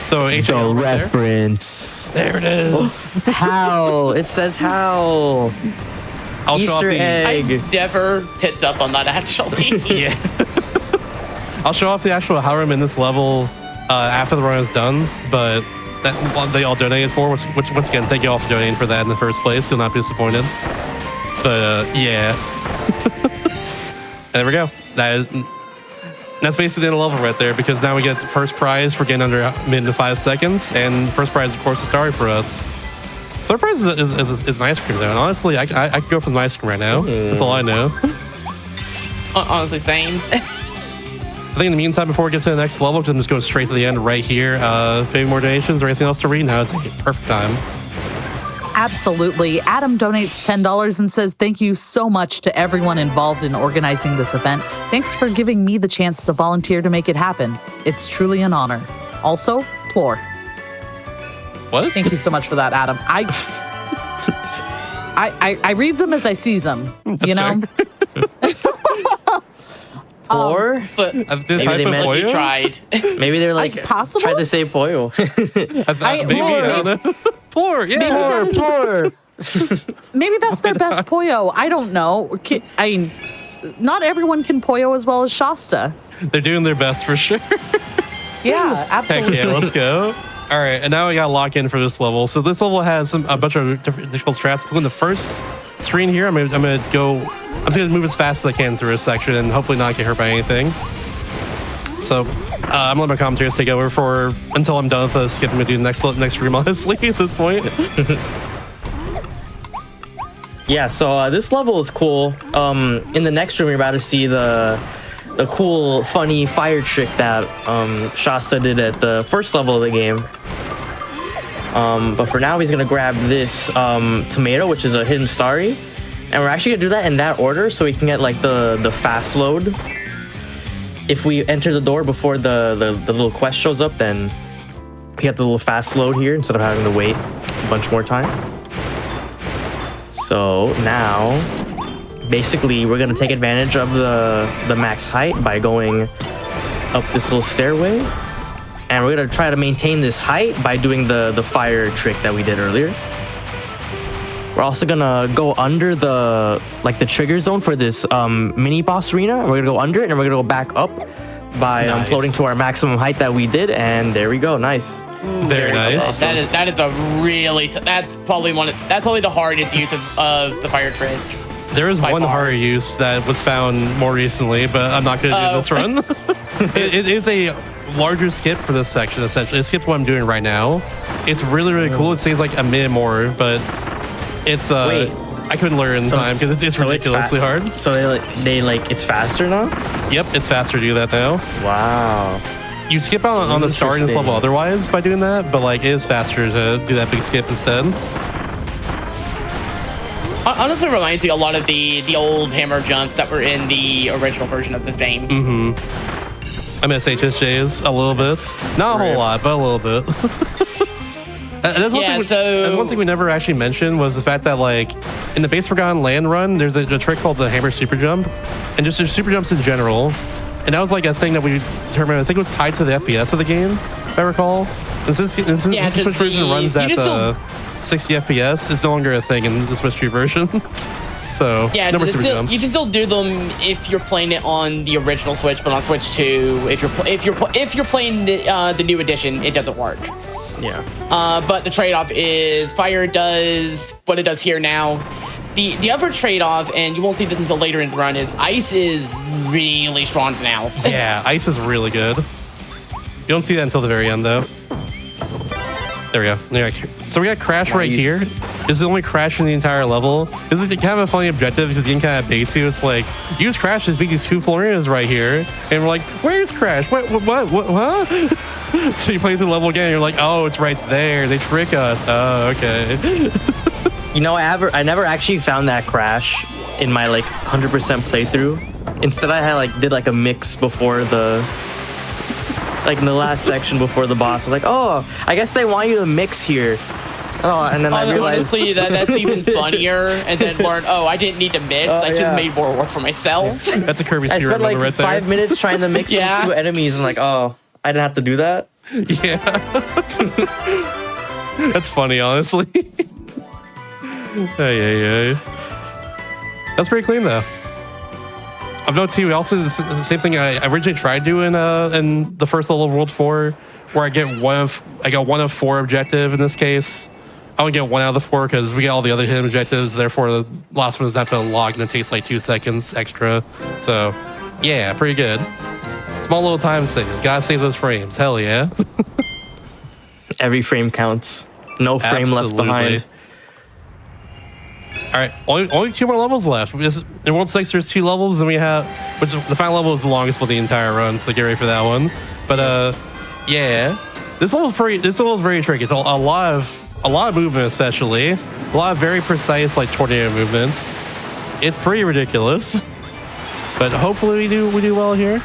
So HAL right reference. There it is. HAL. It says HAL. Easter egg. I never picked up on that actually. Yeah. I'll show off the actual HAL room in this level after the run is done, but that one they all donated for, which once again, thank you all for donating for that in the first place. Do not be disappointed. But yeah. There we go. That's basically the level right there, because now we get the first prize for getting under mid to 5 seconds, and first prize, of course, is Starry for us. Third prize is an ice cream, though, and honestly, I could go for the ice cream right now. That's all I know. Honestly, same. I think in the meantime, before we get to the next level, because I'm just going straight to the end right here, if you have any more donations or anything else to read, now is a perfect time. Absolutely. Adam donates $10 and says, thank you so much to everyone involved in organizing this event. Thanks for giving me the chance to volunteer to make it happen. It's truly an honor. Also, Plore. What? Thank you so much for that, Adam. I read them as I sees them, you know? Or But maybe they meant you tried. maybe they're like Possible? tried to say Poyo. Maybe, I don't know. Plore, yeah. Plore. Maybe that's their best Poyo. I don't know. I mean, not everyone can Poyo as well as Shasta. They're doing their best for sure. Yeah, Heck absolutely. yeah, let's go. All right, and now we gotta lock in for this level. So this level has a bunch of different strats. Including the first screen here, I'm just gonna move as fast as I can through a section and hopefully not get hurt by anything. So I'm gonna let my commentators take over until I'm done with the skip. I'm gonna do the next room, honestly, at this point. Yeah, so this level is cool. In the next room, you're about to see the cool, funny fire trick that Shasta did at the first level of the game. But for now, he's gonna grab this tomato, which is a hidden starry, and we're actually gonna do that in that order so we can get like the fast load. If we enter the door before the little quest shows up, then we get the little fast load here instead of having to wait a bunch more time. So now, basically, we're gonna take advantage of the max height by going up this little stairway, and we're gonna try to maintain this height by doing the fire trick that we did earlier. We're also gonna go under the trigger zone for this mini boss arena. We're gonna go under it, and we're gonna go back up by Nice. floating to our maximum height that we did, and there we go. Nice. Very nice. That is a really that's probably the hardest use of the fire trench. There is by one far. harder use that was found more recently, but I'm not going to do this run. It is a larger skip for this section, essentially. It skips what I'm doing right now. It's really, really cool. It saves like a minute more, but it's Wait. I couldn't learn in time because it's ridiculously hard. So it's faster now. Yep, it's faster to do that now. Wow. You skip out on the start in this level Interesting. otherwise by doing that, but like it is faster to do that big skip instead. Honestly, reminds me a lot of the old hammer jumps that were in the original version of this game. I miss HSJs a little bit. Not a whole lot, but a little bit. That's one thing we never actually mentioned was the fact that like in the Base Forgotten Land run, there's a trick called the hammer super jump, and just there's super jumps in general. And that was like a thing that we determined. I think it was tied to the FPS of the game, if I recall. And since this Switch version runs at 60 FPS, it's no longer a thing in the Switch 2 version. So Yeah, no more super jumps. you can still do them if you're playing it on the original Switch, but on Switch 2, if you're playing the new edition, it doesn't work. Yeah. But the trade-off is fire does what it does here now. The other trade-off, and you won't see this until later in the run, is ice is really strong now. Yeah, ice is really good. You don't see that until the very end, though. There we go. So we got crash right here. This is the only crash in the entire level. This is kind of a funny objective because the game kind of baits you. It's like, use crash to beat these two Florinas right here. And we're like, where's crash? What, huh? So you play through the level again and you're like, oh, it's right there. They trick us. Oh, okay. You know, I never actually found that crash in my like 100% playthrough. Instead, I had did a mix before the in the last section before the boss. I'm like, oh, I guess they want you to mix here. Oh, and then I realized honestly that's even funnier. And then learn, oh, I didn't need to mix. I just made more work for myself. That's a Kirby I speedrun spent moment right there. 5 minutes trying to mix these two enemies, and oh, I didn't have to do that. Yeah. That's funny, honestly. Hey. That's pretty clean, though. I've noticed too. We also the same thing I originally tried doing in the first level of World 4, where I got one of 4 objective in this case. I only get 1 out of the 4 because we get all the other hidden objectives. Therefore, the last one doesn't have to log, and it takes like 2 seconds extra. So, yeah, pretty good. Small little time saves. Gotta save those frames. Hell yeah. Every frame counts. No frame left behind. All right, only 2 more levels left. In World 6, there's 2 levels, and we have, which the final level is the longest of the entire run, so get ready for that one. But yeah, this level's very tricky. It's a lot of movement, especially a lot of very precise tornado movements. It's pretty ridiculous, but hopefully we do well here.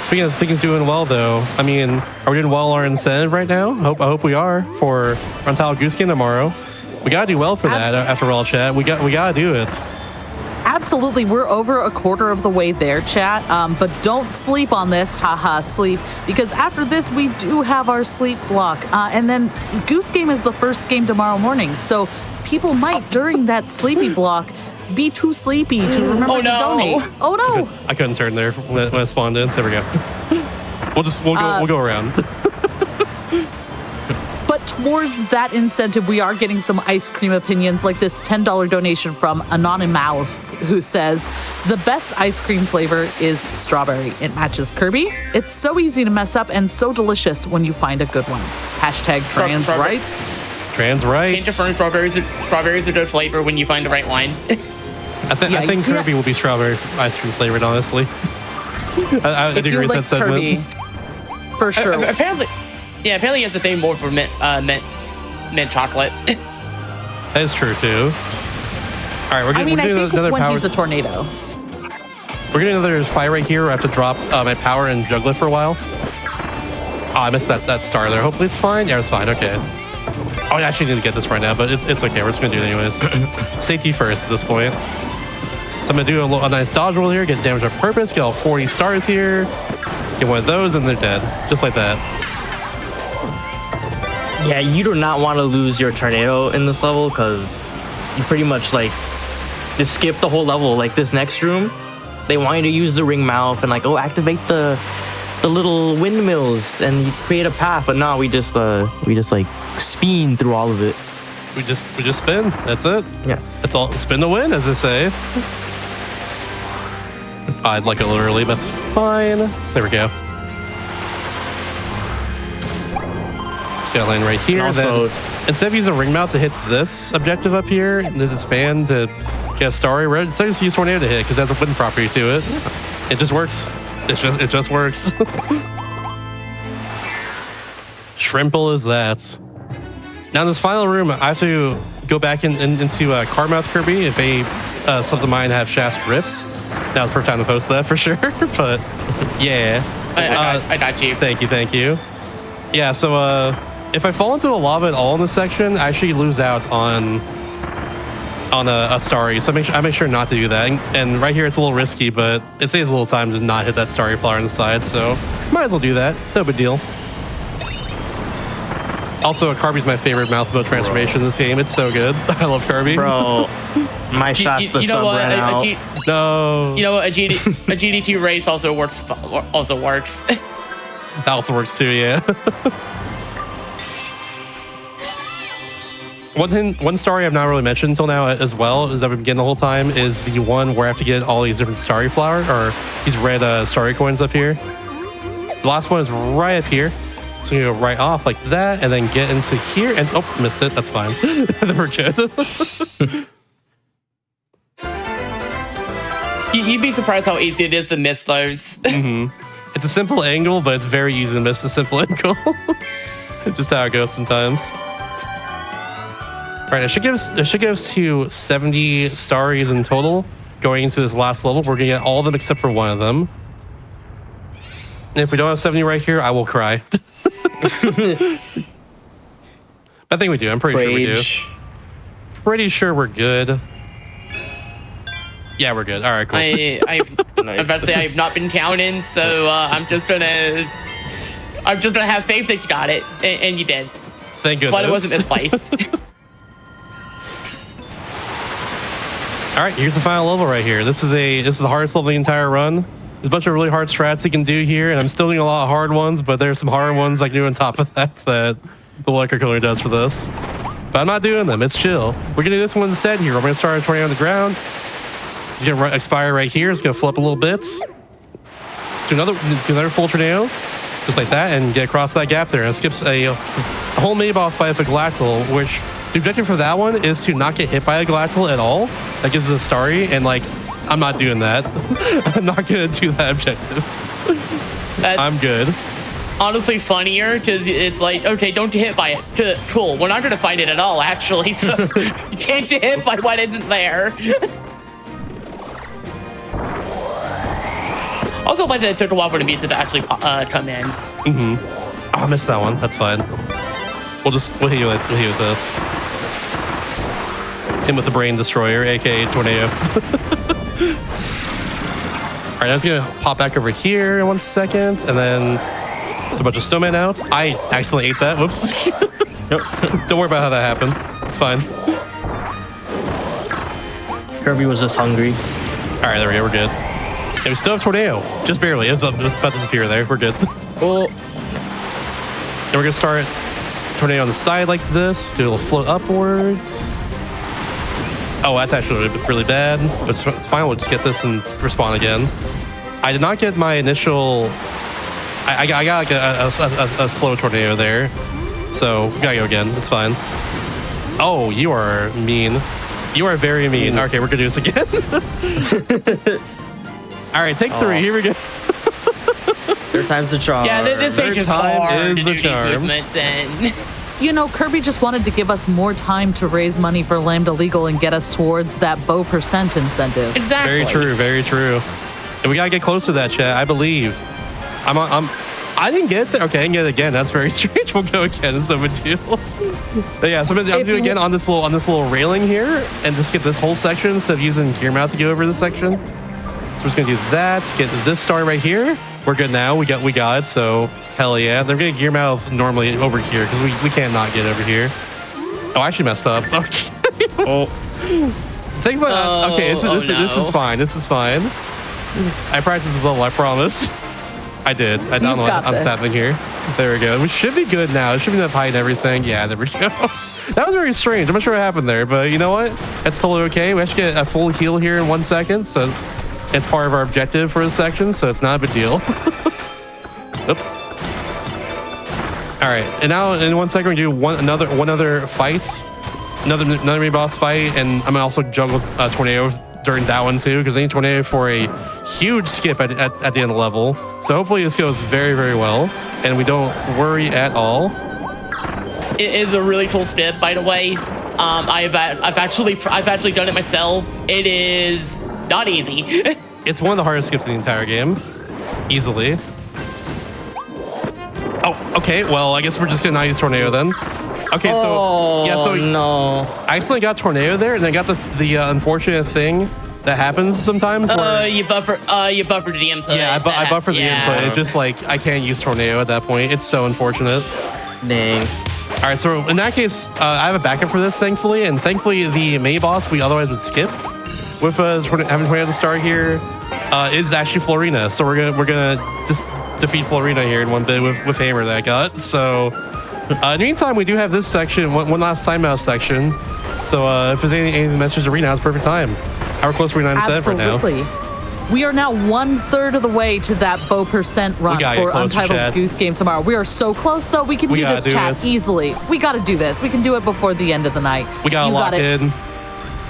Speaking of things doing well, though, I mean, are we doing well on our incentive right now? I hope we are for Runtile Goose Game tomorrow. We gotta do well for that after all, chat. We gotta do it. Absolutely. We're over a quarter of the way there, chat. But don't sleep on this. Haha, sleep. Because after this, we do have our sleep block. And then Goose Game is the first game tomorrow morning. So people might, during that sleepy block, be too sleepy to remember to donate. Oh, no. I couldn't turn there when I spawned in. There we go. We'll go around. But towards that incentive, we are getting some ice cream opinions, like this $10 donation from Anonymous, who says, the best ice cream flavor is strawberry. It matches Kirby. It's so easy to mess up and so delicious when you find a good one. Hashtag trans rights. Trans rights. Change it from strawberries are good flavor when you find the right one. I think Kirby will be strawberry ice cream flavored, honestly. I do agree with that sentiment. Kirby, for sure. Apparently he has a thing more for mint chocolate. That is true too. All right, we're doing another when power. He's a tornado. We're getting another fight right here. I have to drop my power and juggle for a while. Oh, I missed that star there. Hopefully it's fine. Yeah, it's fine. Okay. Oh, I actually need to get this right now, but it's okay. We're just gonna do it anyways. Safety first at this point. So I'm gonna do a nice dodge roll here, get damage on purpose, get all 40 stars here, get one of those, and they're dead, just like that. Yeah, you do not want to lose your tornado in this level because you pretty much like just skip the whole level. Like this next room, they want you to use the ring mouth and like, oh, activate the little windmills and you create a path. But no, we just like spin through all of it. We just spin. That's it. Yeah. It's all spin to win, as they say. I'd like it a little early, but that's fine. There we go. Skyline right here. And also, then, instead of using ring mount to hit this objective up here, this band to get a starry red, instead just use tornado to hit because that's a wind property to it. It just works. It just works. Shrimple is that. Now in this final room, I have to go back into Carmouth Kirby if subs of mine have Shaft Rift. Now's the perfect time to post that for sure. But yeah, I got you. Thank you. Yeah, so if I fall into the lava at all in this section, I actually lose out on a starry. So I make sure not to do that. And right here, it's a little risky, but it saves a little time to not hit that starry flower on the side. So might as well do that. No big deal. Also, Kirby's my favorite mouth mode transformation in this game. It's so good. I love Kirby. Bro, my shots the sub ran out. No. You know what? A GDQ race also works. That also works too, yeah. One story I've not really mentioned until now as well, that we've been getting the whole time, is the one where I have to get all these different starry flower, or these red starry coins up here. The last one is right up here. So you go right off like that, and then get into here, and oh, missed it. That's fine. We're good. You'd be surprised how easy it is to miss those. It's a simple angle, but it's very easy to miss a simple angle. Just how it goes sometimes. All right, it should give us to 70 starries in total going into this last level. We're gonna get all of them except for one of them. And if we don't have 70 right here, I will cry. I think we do. I'm pretty sure we do. Pretty sure we're good. Yeah, we're good. All right, cool. I'm about to say I have not been counting, so I'm just gonna have faith that you got it, and you did. Thank goodness. But it wasn't misplaced. All right, here's the final level right here. This is the hardest level of the entire run. There's a bunch of really hard strats you can do here, and I'm still doing a lot of hard ones, but there's some hard ones I can do on top of that the Liquor Killer does for this. But I'm not doing them. It's chill. We're gonna do this one instead here. We're gonna start a tornado on the ground. It's gonna expire right here. It's gonna flip a little bit. Do another full tornado, just like that, and get across that gap there. And it skips a whole mini boss fight with a Galactal, which the objective for that one is to not get hit by a Galactal at all. That gives us a starry, and like, I'm not doing that. I'm not gonna do that objective. I'm good. Honestly, funnier because it's like, okay, don't get hit by it. Cool. We're not gonna fight it at all, actually. So you can't get hit by what isn't there. Also, like that it took a while for the music to actually come in. Oh, I missed that one. That's fine. We'll hit you with this. Him with the Brain Destroyer, aka Tornado. All right, I was gonna pop back over here in 1 second, and then it's a bunch of snowman outs. I accidentally ate that. Whoops. Don't worry about how that happened. It's fine. Kirby was just hungry. All right, there we go. We're good. And we still have Tornado. Just barely. It was about to disappear there. We're good. Cool. And we're gonna start Tornado on the side like this. Do a little float upwards. Oh, that's actually really bad. But it's fine. We'll just get this and respawn again. I did not get my initial. I got like a slow tornado there, so we gotta go again. It's fine. Oh, you are mean. You are very mean. Okay, we're gonna do this again. All right, take 3. Here we go. Third time's the charm. Yeah, this ain't just hard to do these movements and. You know, Kirby just wanted to give us more time to raise money for Lambda Legal and get us towards that bow percent incentive. Exactly. Very true. Very true. And we gotta get close to that, chat. I believe. I didn't get there. Okay, I can get it again. That's very strange. We'll go again. It's no big deal. But yeah, so I'm gonna do it again on this little railing here, and just get this whole section instead of using gear mouth to go over this section. So we're just gonna do that. Get this star right here. We're good now. We got it. So hell yeah. They're gonna gear mouth normally over here because we can't not get over here. Oh, I actually messed up. Okay. Oh, Think about okay. This is fine. This is fine. I practiced this level. I promise. I did. I don't know got what's this. happening here. There we go. We should be good now. It should be enough height and everything. Yeah, there we go. That was very strange. I'm not sure what happened there, but you know what? That's totally okay. We actually get a full heal here in 1 second, so it's part of our objective for this section, so it's not a big deal. Oop. All right, and now in 1 second we do one other fight, another mini boss fight, and I'm gonna also juggle tornado during that one too, because I need tornado for a huge skip at the end of the level. So hopefully this goes very, very well, and we don't worry at all. It is a really cool step, by the way. I've actually done it myself. It is not easy. It's one of the hardest skips in the entire game, easily. Oh, okay. Well, I guess we're just gonna not use tornado then. Okay, so yeah, so no. I accidentally got tornado there, and I got the unfortunate thing that happens sometimes. Where, You buffered the input. yeah, I buffered the Yeah. input. It just like I can't use tornado at that point. It's so unfortunate. Dang. All right, so in that case, I have a backup for this, thankfully, and thankfully the mini boss we otherwise would skip with having tornado at the start here is actually Florina. So we're gonna just defeat Florina here in one bit with hammer that I got. So in the meantime, we do have this section, one last side mouth section. So if there's anything message to read now, it's perfect time. How close are we 9-7 right now? Absolutely. We are now 1/3 of the way to that bow percent run gotta get for closer, Untitled Chad. Goose Game tomorrow. We are so close, though. We can We do gotta this, do chat, it. easily. We got to do this. We can do it before the end of the night. We gotta You lock got it. in.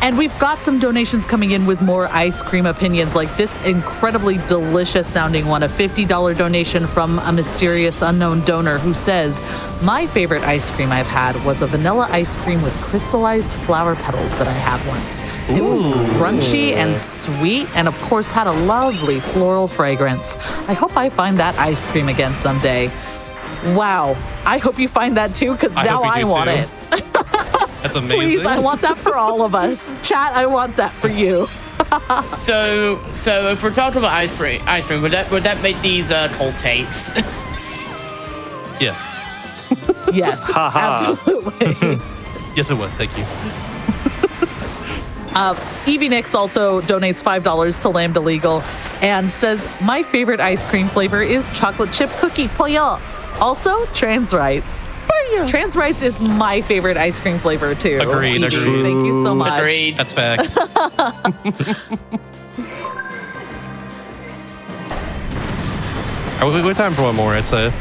And we've got some donations coming in with more ice cream opinions, like this incredibly delicious sounding one, a $50 donation from a mysterious unknown donor who says, "My favorite ice cream I've had was a vanilla ice cream with crystallized flower petals that I had once. It was crunchy and sweet, and of course had a lovely floral fragrance. I hope I find that ice cream again someday." Wow. I hope you find that too, because I now hope you I do want too. it. That's amazing. Please, I want that for all of us. Chat, I want that for you. So if we're talking about ice cream, would that make these cold takes? Yes. Yes, absolutely. Yes, it would. Thank you. Evie Nix also donates $5 to Lambda Legal and says, "My favorite ice cream flavor is chocolate chip cookie player. Also, trans rights. Trans rights is my favorite ice cream flavor too." Agreed, Evie, agreed. Thank you so much. Agreed. That's facts. We have time for one more, I'd say.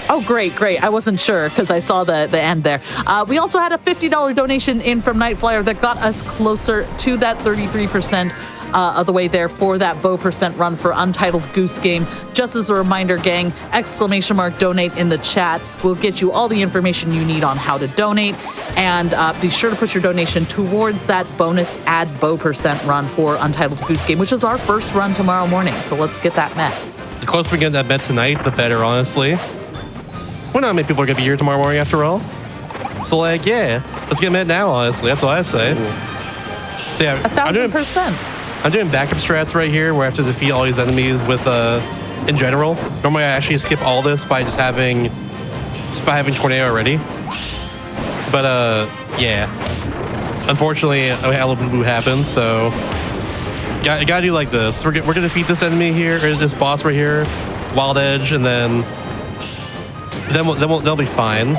Oh, great. I wasn't sure because I saw the end there. We also had a $50 donation in from Night Flyer that got us closer to that 33% of the way there for that bow percent run for Untitled Goose Game. Just as a reminder, gang, !donate in the chat will get you all the information you need on how to donate. And be sure to put your donation towards that bonus add bow percent run for Untitled Goose Game, which is our first run tomorrow morning. So let's get that met. The closer we get that bet tonight, the better, honestly. Well, not many people are going to be here tomorrow morning after all. So, like, yeah, let's get met now, honestly. That's what I say. So, yeah, 1,000%. I'm doing backup strats right here where I have to defeat all these enemies with, in general. Normally, I actually skip all this by just having Tornado already. But, yeah. Unfortunately, a little boo-boo happened, so... Gotta do like this. We're gonna defeat this enemy here, or this boss right here, Wild Edge, and then they'll be fine.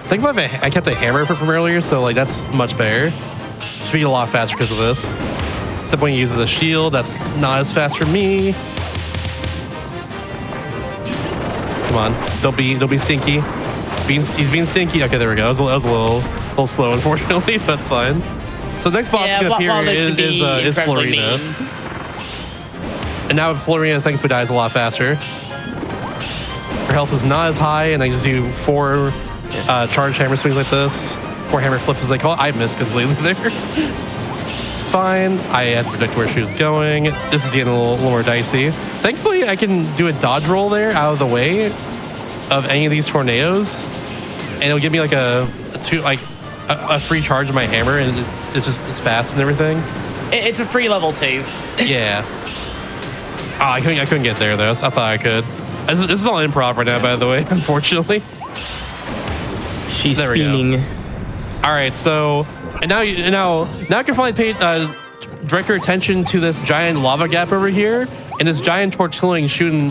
Thankfully, I kept a hammer from earlier, so like that's much better. Should be a lot faster because of this. Except when he uses a shield, that's not as fast for me. Come on, don't be stinky. He's being stinky. Okay, there we go. That was a little slow, unfortunately, but that's fine. So the next boss is gonna appear is Florina. And now Florina thankfully dies a lot faster. Her health is not as high, and I just do 4 charge hammer swings like this. 4 hammer flips as they call it. I missed completely there. It's fine. I had to predict where she was going. This is getting a little more dicey. Thankfully, I can do a dodge roll there out of the way of any of these tornadoes, and it'll give me like a free charge of my hammer, and it's fast and everything. It's a free level 2. Yeah. Oh, I couldn't get there though. I thought I could. This is all improv right now, by the way. Unfortunately. She's There we go. spinning. All right, so now I can finally pay direct your attention to this giant lava gap over here, and this giant tortilling shooting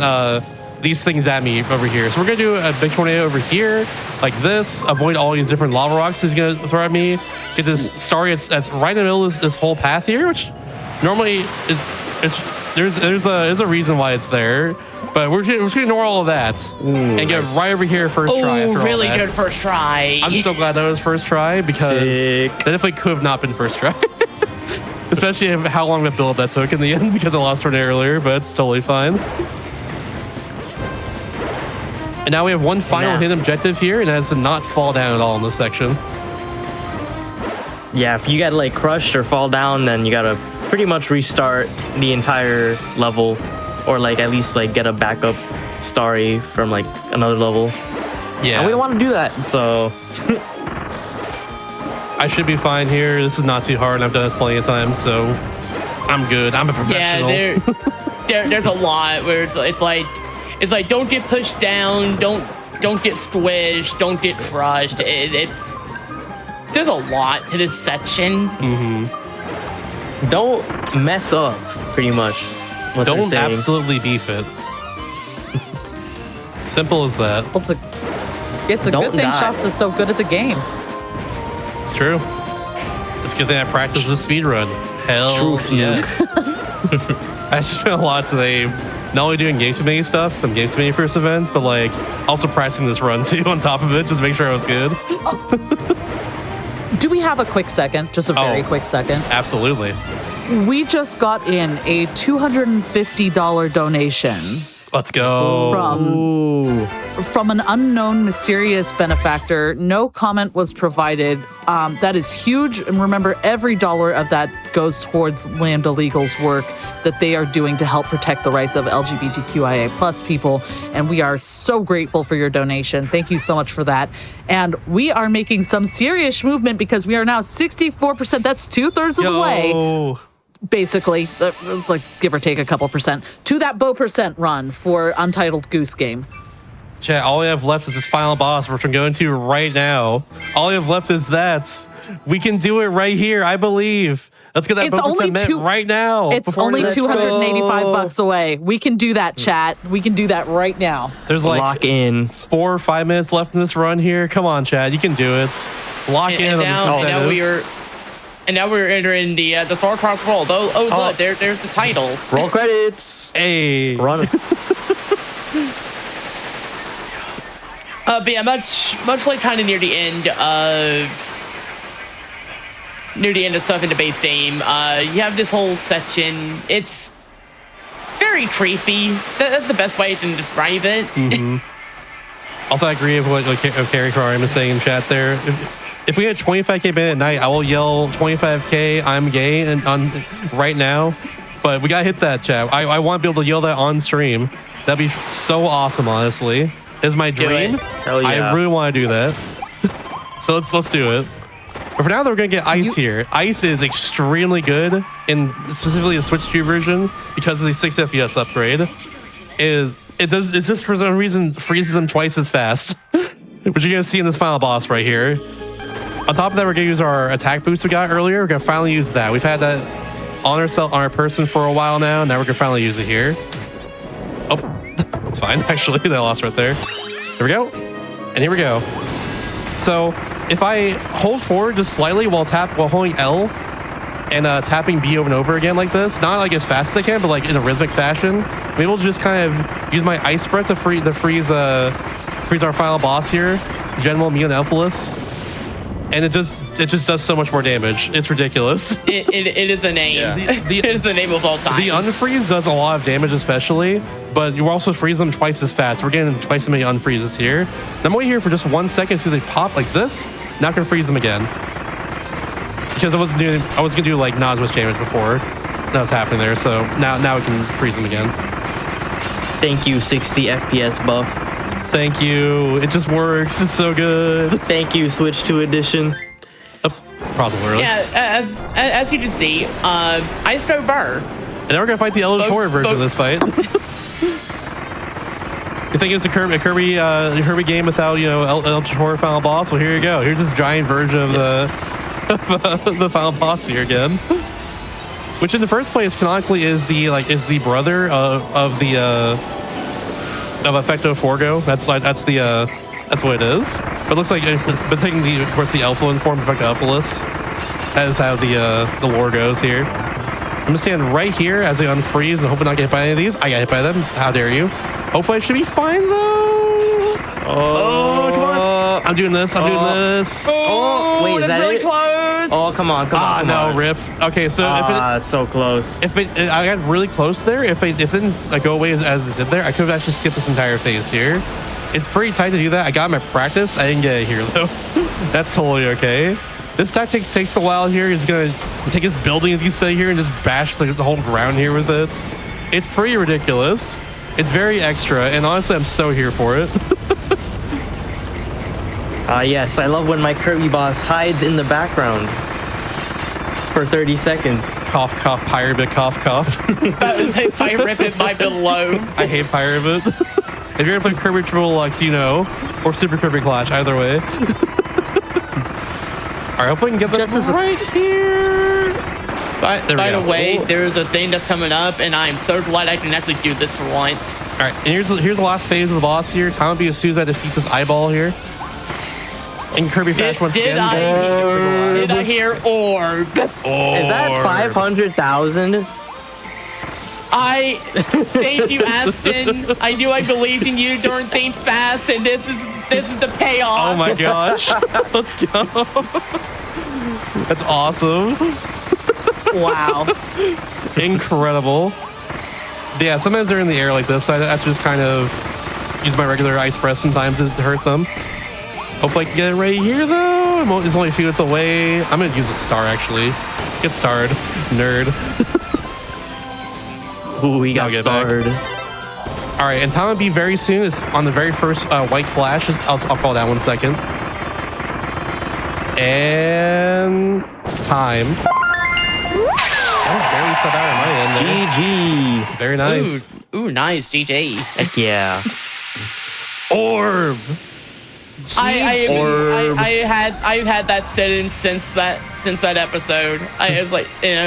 these things at me over here. So we're gonna do a big tornado over here, like this. Avoid all these different lava rocks he's gonna throw at me. Get this star that's right in the middle of this whole path here, which normally there's a reason why it's there. But we're just gonna ignore all of that and get right over here first try. Oh, After all really that. good first try. I'm so glad that was first try because Sick. that definitely could have not been first try. Especially how long the build that took in the end because I lost tornado earlier, but it's totally fine. And now we have one final Now. hidden objective here, and that is to not fall down at all in this section. Yeah, if you get like crushed or fall down, then you gotta pretty much restart the entire level, or like at least like get a backup starry from like another level. Yeah, And we don't want to do that, so I should be fine here. This is not too hard, and I've done this plenty of times, so I'm good. I'm a professional. Yeah, there's a lot where it's like don't get pushed down, don't get squished, don't get crushed. There's a lot to this section. don't mess up. Pretty much. What they're Don't saying. absolutely beef it. Simple as that. Well, it's a Don't good thing die. Shasta's so good at the game. It's true. It's a good thing I practiced the speedrun. Hell Truth, yes. I just spent a lot today not only doing game submitting stuff, some game submitting first event, but like also practicing this run too on top of it, just to make sure I was good. Do we have a quick second? Just a very Oh. quick second. Absolutely. We just got in a $250 donation Let's go. from an unknown mysterious benefactor. No comment was provided. That is huge. And remember, every dollar of that goes towards Lambda Legal's work that they are doing to help protect the rights of LGBTQIA plus people. And we are so grateful for your donation. Thank you so much for that. And we are making some serious movement because we are now 64%. That's 2/3 of the way. Yo. Basically, like give or take a couple percent to that Bow percent run for Untitled Goose Game. Chat, all we have left is this final boss, which I'm going to right now. All we have left is that. We can do it right here, I believe. Let's get that It's bonus only met two- right now. It's before only this- $285 away. We can do that, chat. We can do that right now. There's like Lock in. 4 or 5 minutes left in this run here. Come on, Chad, you can do it. Lock in And on this now incentive. we're entering the Star-Crossed world. Oh, Oh. look, there's the title. Roll credits. Hey. Run. But yeah, much like kind of near the end of stuff in the base game, you have this whole section. It's very creepy. That's the best way to describe it. Also, I agree with what Carrie Karim is saying in chat there. If we had 25K ban at night, I will yell 25K, I'm gay and on right now. But we gotta hit that, chat. I want to be able to yell that on stream. That'd be so awesome, honestly. It's my Do dream. it. Hell yeah. I really want to do that. So let's do it. But for now, we're gonna get Ice here. Ice is extremely good in specifically the Switch 2 version because of the 6 FPS upgrade. It just for some reason freezes them twice as fast, which you're gonna see in this final boss right here. On top of that, we're gonna use our attack boost we got earlier. We're gonna finally use that. We've had that on our person for a while now. Now we're gonna finally use it here. Oh, that's fine. Actually, that lost right there. There we go. And here we go. So if I hold forward just slightly while holding L and tapping B over and over again like this, not like as fast as I can, but like in a rhythmic fashion, I'm able to just kind of use my ice spread to freeze our final boss here, General Meonelphilus. And it just does so much more damage. It's ridiculous. It is a name. Yeah. It is the name of all time. The unfreeze does a lot of damage, especially, but you also freeze them twice as fast. We're getting twice as many unfreezes here. Then I'm waiting here for just 1 second so they pop like this. Not gonna freeze them again because I was gonna do like not as much damage before. That was happening there, so now we can freeze them again. Thank you, 60 FPS buff. Thank you. It just works. It's so good. Thank you, Switch 2 edition. Oops, probably early. Yeah, as you can see, Ice No Burr. And then we're gonna fight the Eldritch Horror version of this fight. You think it's a Kirby game without, you know, Eldritch Horror final boss? Well, here you go. Here's this giant version of the final boss here again. Which in the first place canonically is the brother of Effecto Forgo. That's what it is. But it looks like, but taking of course the Elflin form, Effecto Elfilus. That is how the lore goes here. I'm gonna stand right here as I unfreeze and hopefully not get hit by any of these. I got hit by them. How dare you? Hopefully I should be fine though. Oh, come on. I'm doing this. I'm doing this. Oh, wait, is that's that really it? close. Oh, come on. No, rip. Okay, so so close. if I got really close there. If it didn't go away as it did there, I could have actually skipped this entire phase here. It's pretty tight to do that. I got my practice. I didn't get it here though. That's totally okay. This tactic takes a while here. He's gonna take his building, as you say here, and just bash the whole ground here with it. It's pretty ridiculous. It's very extra, and honestly, I'm so here for it. Yes, I love when my Kirby boss hides in the background for 30 seconds. Cough, cough, Pyrabit, cough, cough. I would say Pyrabit might be low. I hate Pyrabit. If you're gonna play Kirby Triple Deluxe, you know, or Super Kirby Clash, either way. All right, hopefully we can get this right here. By the way, there's a thing that's coming up, and I'm so glad I can actually do this for once. All right, and here's the last phase of the boss here. Time will be as soon as I defeat this eyeball here. And Kirby Flash once again. Did I hear orb? Is that 500,000? Thank you, Aston. I knew I believed in you during Think Fast, and this is the payoff. Oh my gosh. Let's go. That's awesome. Wow. Incredible. But yeah, sometimes they're in the air like this. I have to just kind of use my regular ice breath sometimes to hurt them. Hopefully I can get it right here though. It's only a few minutes away. I'm gonna use a star actually. Get starred, nerd. Ooh, we got starred. All right, and time will be very soon. Is on the very first white flash. I'll call that 1 second. And time. Oh, barely set out on my end. GG. Very nice. Ooh, nice, GG. Heck yeah. Orb. I've had that sentence since that episode. I was like,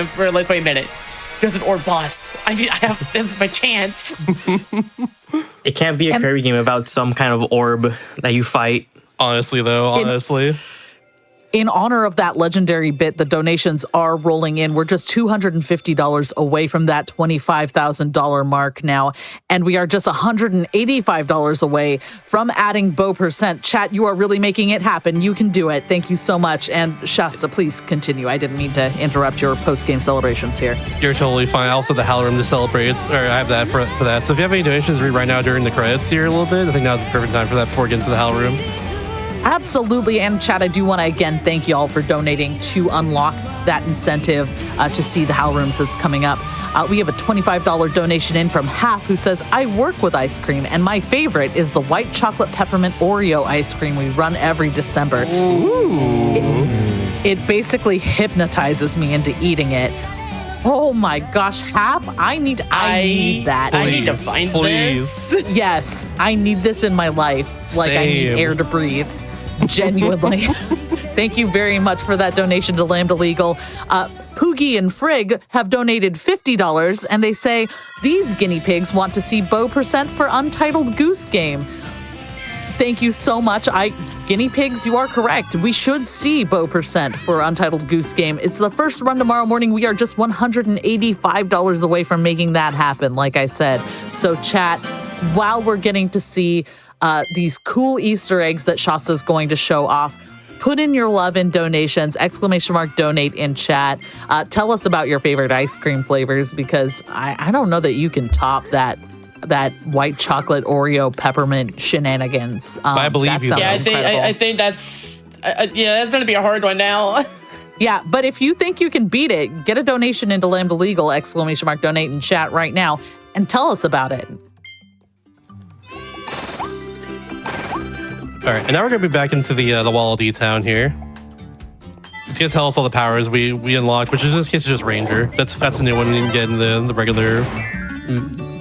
for like, wait a minute. There's an orb boss. This is my chance. It can't be a Kirby game without some kind of orb that you fight. Honestly, though, In honor of that legendary bit, the donations are rolling in. We're just $250 away from that $25,000 mark now. And we are just $185 away from adding Bo%. Chat, you are really making it happen. You can do it. Thank you so much. And Shasta, please continue. I didn't mean to interrupt your post-game celebrations here. You're totally fine. Also, the Hell Room to celebrate. Or I have that for that. So if you have any donations to read right now during the credits here a little bit, I think now's the perfect time for that before we get into the Hell Room. Absolutely. And Chad, I do want to again thank you all for donating to unlock that incentive to see the Howl Rooms that's coming up. We have a $25 donation in from Half, who says, I work with ice cream, and my favorite is the white chocolate peppermint Oreo ice cream we run every December. Ooh. It basically hypnotizes me into eating it. Oh my gosh, Half, I need that. Please, I need to find this. Yes, I need this in my life. Like I need air to breathe. Genuinely. Thank you very much for that donation to Lambda Legal. Poogie and Frigg have donated $50, and they say, these guinea pigs want to see Bo% for Untitled Goose Game. Thank you so much. Guinea pigs, you are correct. We should see Bo% for Untitled Goose Game. It's the first run tomorrow morning. We are just $185 away from making that happen, like I said. So chat, while we're getting to see these cool Easter eggs that Shasta's going to show off, put in your love in donations, ! Donate in chat. Tell us about your favorite ice cream flavors, because I don't know that you can top that white chocolate Oreo peppermint shenanigans. I believe you. Yeah, I think that's that's gonna be a hard one now. Yeah, but if you think you can beat it, get a donation into Lambda Legal! Donate in chat right now and tell us about it. All right, and now we're gonna be back into the Wallaby town here. it's gonna tell us all the powers we unlocked, which in this case is just Ranger. That's a new one you can get in the regular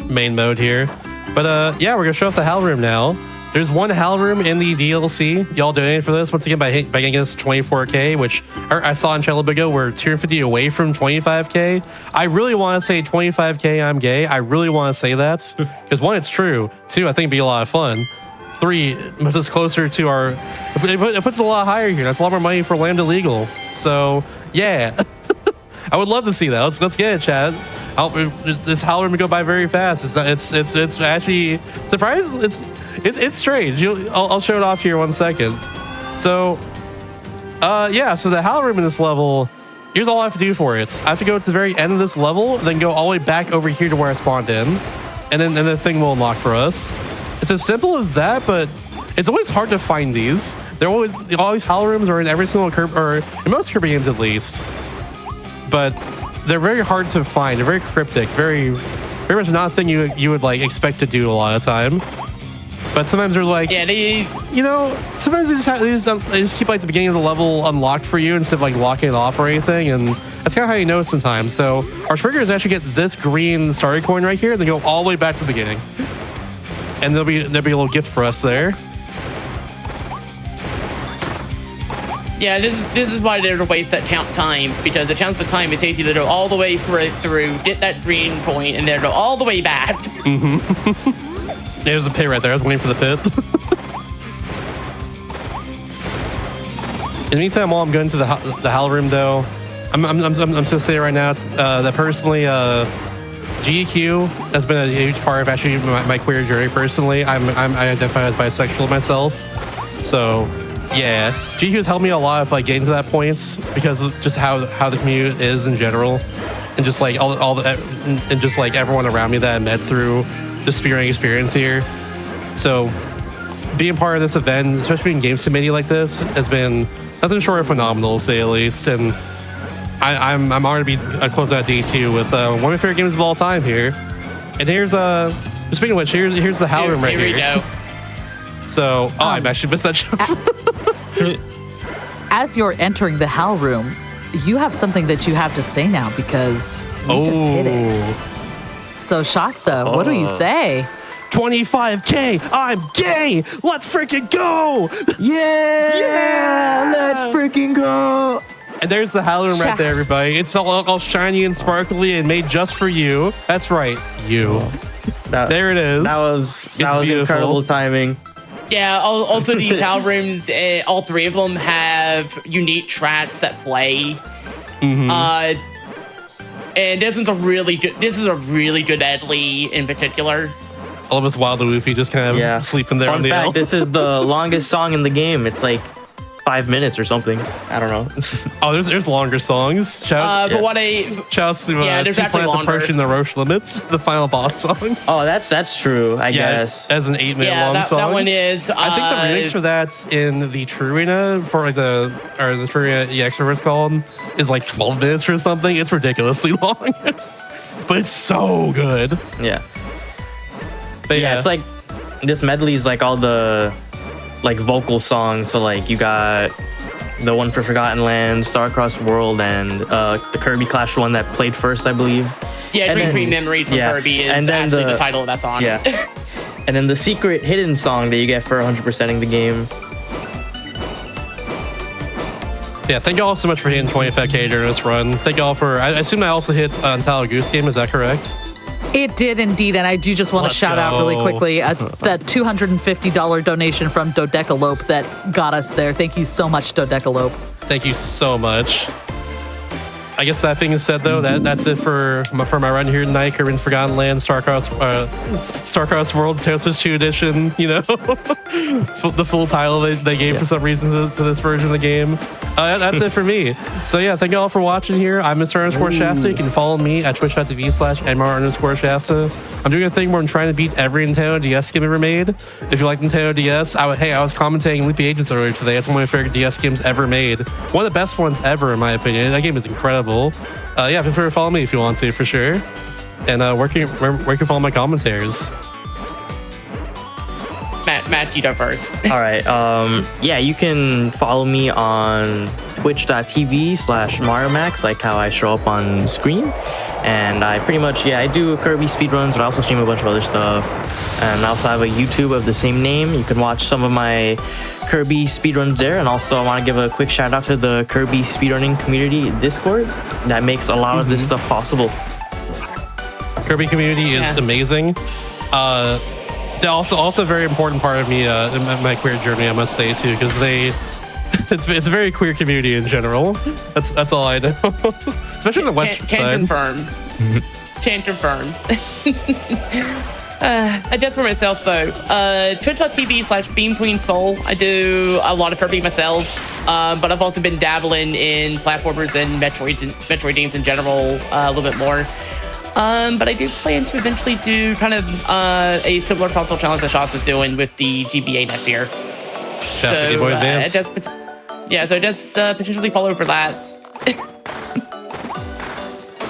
main mode here. But yeah, we're gonna show off the Hal Room now. There's one Hal Room in the DLC. Y'all donated for this once again by getting us 24K, which I saw in Channel Bigo. We're 250 away from 25K. I really want to say 25K. I'm gay. I really want to say that because one, it's true. Two, I think it'd be a lot of fun. Three, it puts us closer to our. It puts a lot higher here. That's a lot more money for Lambda Legal. So yeah, I would love to see that. Let's get it, Chad. This Hal Room would go by very fast. It's actually surprised. It's strange. I'll show it off here 1 second. So, yeah. So the Hal Room in this level, here's all I have to do for it. I have to go to the very end of this level, then go all the way back over here to where I spawned in, and then the thing will unlock for us. It's as simple as that, but it's always hard to find these. All these Hal Rooms are in every single Kirby, or in most Kirby games at least, but they're very hard to find. They're very cryptic, very much not a thing you would like expect to do a lot of time. But sometimes they're like, sometimes they just keep like the beginning of the level unlocked for you instead of like locking it off or anything, and that's kind of how you know sometimes. So our trigger is actually get this green starter coin right here, then go all the way back to the beginning, and there'll be a little gift for us there. Yeah, this is why they're to waste that time, because the chance of time it takes you to go all the way through, get that green point, and then go all the way back. There's a pit right there. I was waiting for the pit. In the meantime, while I'm going to the Hal Room, though, I'm just gonna say right now, it's that personally, GQ has been a huge part of actually my queer journey. Personally, I identify as bisexual myself, so. Yeah, GQ has helped me a lot of like getting to that point because of just how the community is in general, and just like and just like everyone around me that I met through the speedrunning experience here. So being part of this event, especially in games committee like this, has been nothing short of phenomenal, to say the least. And I'm honored to be closing out day 2 with one of my favorite games of all time here. And here's speaking of which, here's the Hal Room right here. Here we go. So I actually missed that jump. As you're entering the Hal Room, you have something that you have to say now because we just hit it. So Shasta, what do you say? 25K, I'm gay! Let's freaking go! Yeah! Let's freaking go! And there's the Hal Room right there, everybody. It's all shiny and sparkly and made just for you. That's right, you. There it is. That was incredible timing. Yeah, also these Hal Rooms, all 3 of them have unique tracks that play. And this is a really good medley in particular. All of us Wild and Woofy just kind of sleeping there on the L. This is the longest song in the game. It's like 5 minutes or something. I don't know. Oh, there's longer songs. But what shouts to there's actually longer. Approaching the Roche Limits, the final boss song. Oh, that's true. I guess as an 8-minute long song. That one is. I think the remix for that's in the True Arena for like the True Arena EX, whatever it's called, is like 12 minutes or something. It's ridiculously long, but it's so good. Yeah. But yeah, it's like this medley is like all the like vocal songs. So like you got the one for Forgotten Land, Star-Crossed World, and the Kirby Clash one that played first, I believe. Yeah, Green Memories from Kirby is actually the title of that song. Yeah. And then the secret hidden song that you get for 100%ing the game. Yeah, thank you all so much for hitting 25K during this run. Thank you all for, I assume I also hit Untitled Goose Game, is that correct? It did indeed, and I do just want to shout out really quickly that $250 donation from Dodecalope that got us there. Thank you so much, Dodecalope. Thank you so much. I guess that being said, though, that's it for my run here tonight. Kirby's Forgotten Land, Star-Crossed World, Tales Switch 2 Edition, you know, the full title they gave for some reason to this version of the game. That's it for me. So yeah, thank you all for watching here. I'm Mr._Shasta. You can follow me at twitch.tv/MR_Shasta. I'm doing a thing where I'm trying to beat every Nintendo DS game ever made. If you like Nintendo DS, I was commentating Loopy Agents earlier today. It's one of my favorite DS games ever made. One of the best ones ever, in my opinion. That game is incredible. Yeah, feel free to follow me if you want to, for sure. And where can you follow my commentaries? Matt, Matt, you go first. All right. Yeah, you can follow me on twitch.tv/Mariomaxx, like how I show up on screen. And I pretty much, I do Kirby speedruns, but I also stream a bunch of other stuff. And I also have a YouTube of the same name. You can watch some of my Kirby speedruns there. And also I want to give a quick shout out to the Kirby speedrunning community Discord that makes a lot of this stuff possible. Kirby community is amazing. They're also a very important part of me in my queer journey, I must say too, because it's a very queer community in general. That's all I know, especially on the west side. Can confirm. Can confirm. Just for myself though, twitch.tv/BeamQueenSol. I do a lot of Kirby myself, but I've also been dabbling in platformers and Metroid games in general a little bit more. But I do plan to eventually do kind of a similar console challenge that Shas is doing with the GBA next year. Shasta Game Boy Advance. So just potentially follow for that.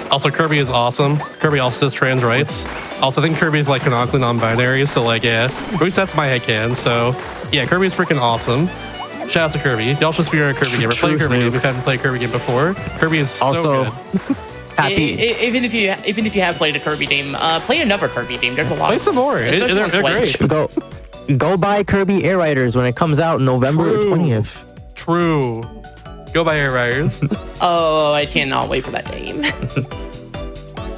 Also, Kirby is awesome. Kirby also does trans rights. Also, I think Kirby's like canonically non-binary, so like, at least that's my headcanon. So, yeah, Kirby's freaking awesome. Shout out to Kirby. Y'all should be a Kirby gamer. Play a Kirby game if you haven't played a Kirby game before. Kirby is so good. Even if you have played a Kirby game, play another Kirby game. There's a lot. Play some more. They're great. Go buy Kirby Air Riders when it comes out November 20th. True. Go buy Air Riders. Oh, I cannot wait for that game.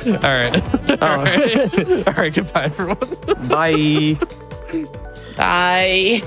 All right. All right. Goodbye, everyone. Bye. Bye.